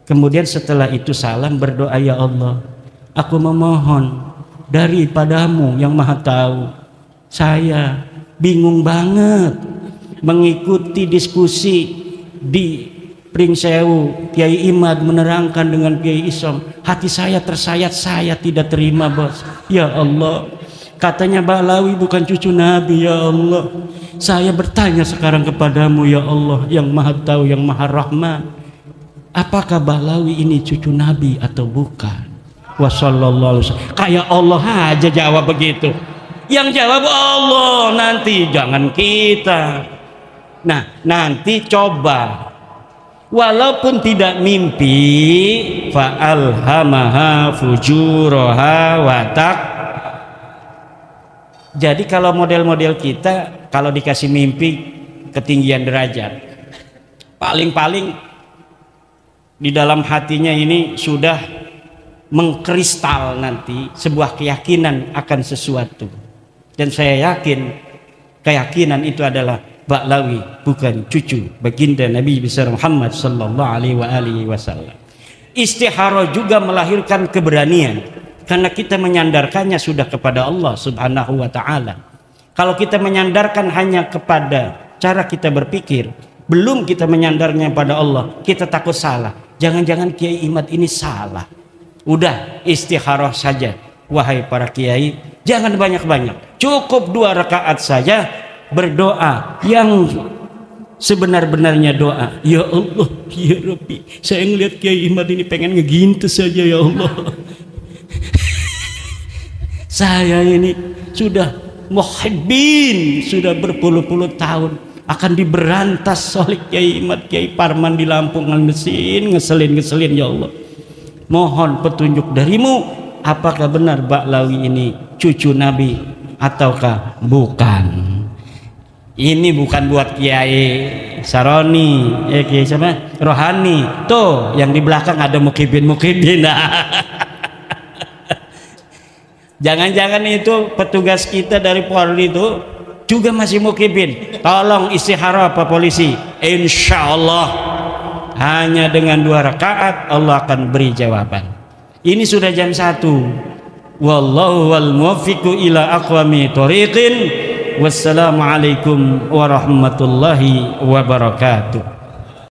Kemudian setelah itu salam, berdoa, ya Allah, aku memohon daripadamu yang maha tahu, saya bingung banget mengikuti diskusi di Pringsewu, Kiai Imad menerangkan dengan Kiai Isom, hati saya tersayat, saya tidak terima bos. Ya Allah, katanya Ba'lawi bukan cucu Nabi, ya Allah. Saya bertanya sekarang kepadamu ya Allah yang maha tahu, yang maha rahman, apakah Ba'lawi ini cucu Nabi atau bukan? Wassallallahu alaihi wasallam. Kayak Allah aja jawab begitu. Yang jawab Allah, nanti jangan kita. Nah, nanti coba, walaupun tidak mimpi, fa'alhamaha fujuraha watak. Jadi kalau model-model kita, kalau dikasih mimpi ketinggian derajat, paling-paling di dalam hatinya ini sudah mengkristal nanti sebuah keyakinan akan sesuatu. Dan saya yakin keyakinan itu adalah Ba'lawi bukan cucu baginda Nabi besar Muhammad sallallahu alaihi wasallam. Istikharah juga melahirkan keberanian, karena kita menyandarkannya sudah kepada Allah subhanahu wa ta'ala. Kalau kita menyandarkan hanya kepada cara kita berpikir, belum kita menyandarnya pada Allah, kita takut salah. Jangan-jangan Kiai Imad ini salah. Udah istikharah saja, wahai para kiai, jangan banyak-banyak, cukup 2 rakaat saja berdoa yang sebenar-benarnya doa. Ya Allah, ya Rabbi, saya ngelihat Kiai Imad ini pengen ngegintes saja ya Allah. Saya ini sudah muhibbin, sudah berpuluh-puluh tahun akan diberantas oleh Kiai Imad, Kiai Parman di Lampung, ngeselin ya Allah. Mohon petunjuk darimu, apakah benar Baklawi ini cucu Nabi ataukah bukan? Ini bukan buat Kiai Saroni, Kiai siapa? Rohani. Tuh yang di belakang ada mukibin. Jangan-jangan itu petugas kita dari Polri itu juga masih mukibin. Tolong istikharah Pak Polisi. Insya Allah hanya dengan 2 rakaat Allah akan beri jawaban. Ini sudah jam 1. Wallahu wal muwaffiqu ila aqwami thoriqin. Wassalamualaikum warahmatullahi wabarakatuh.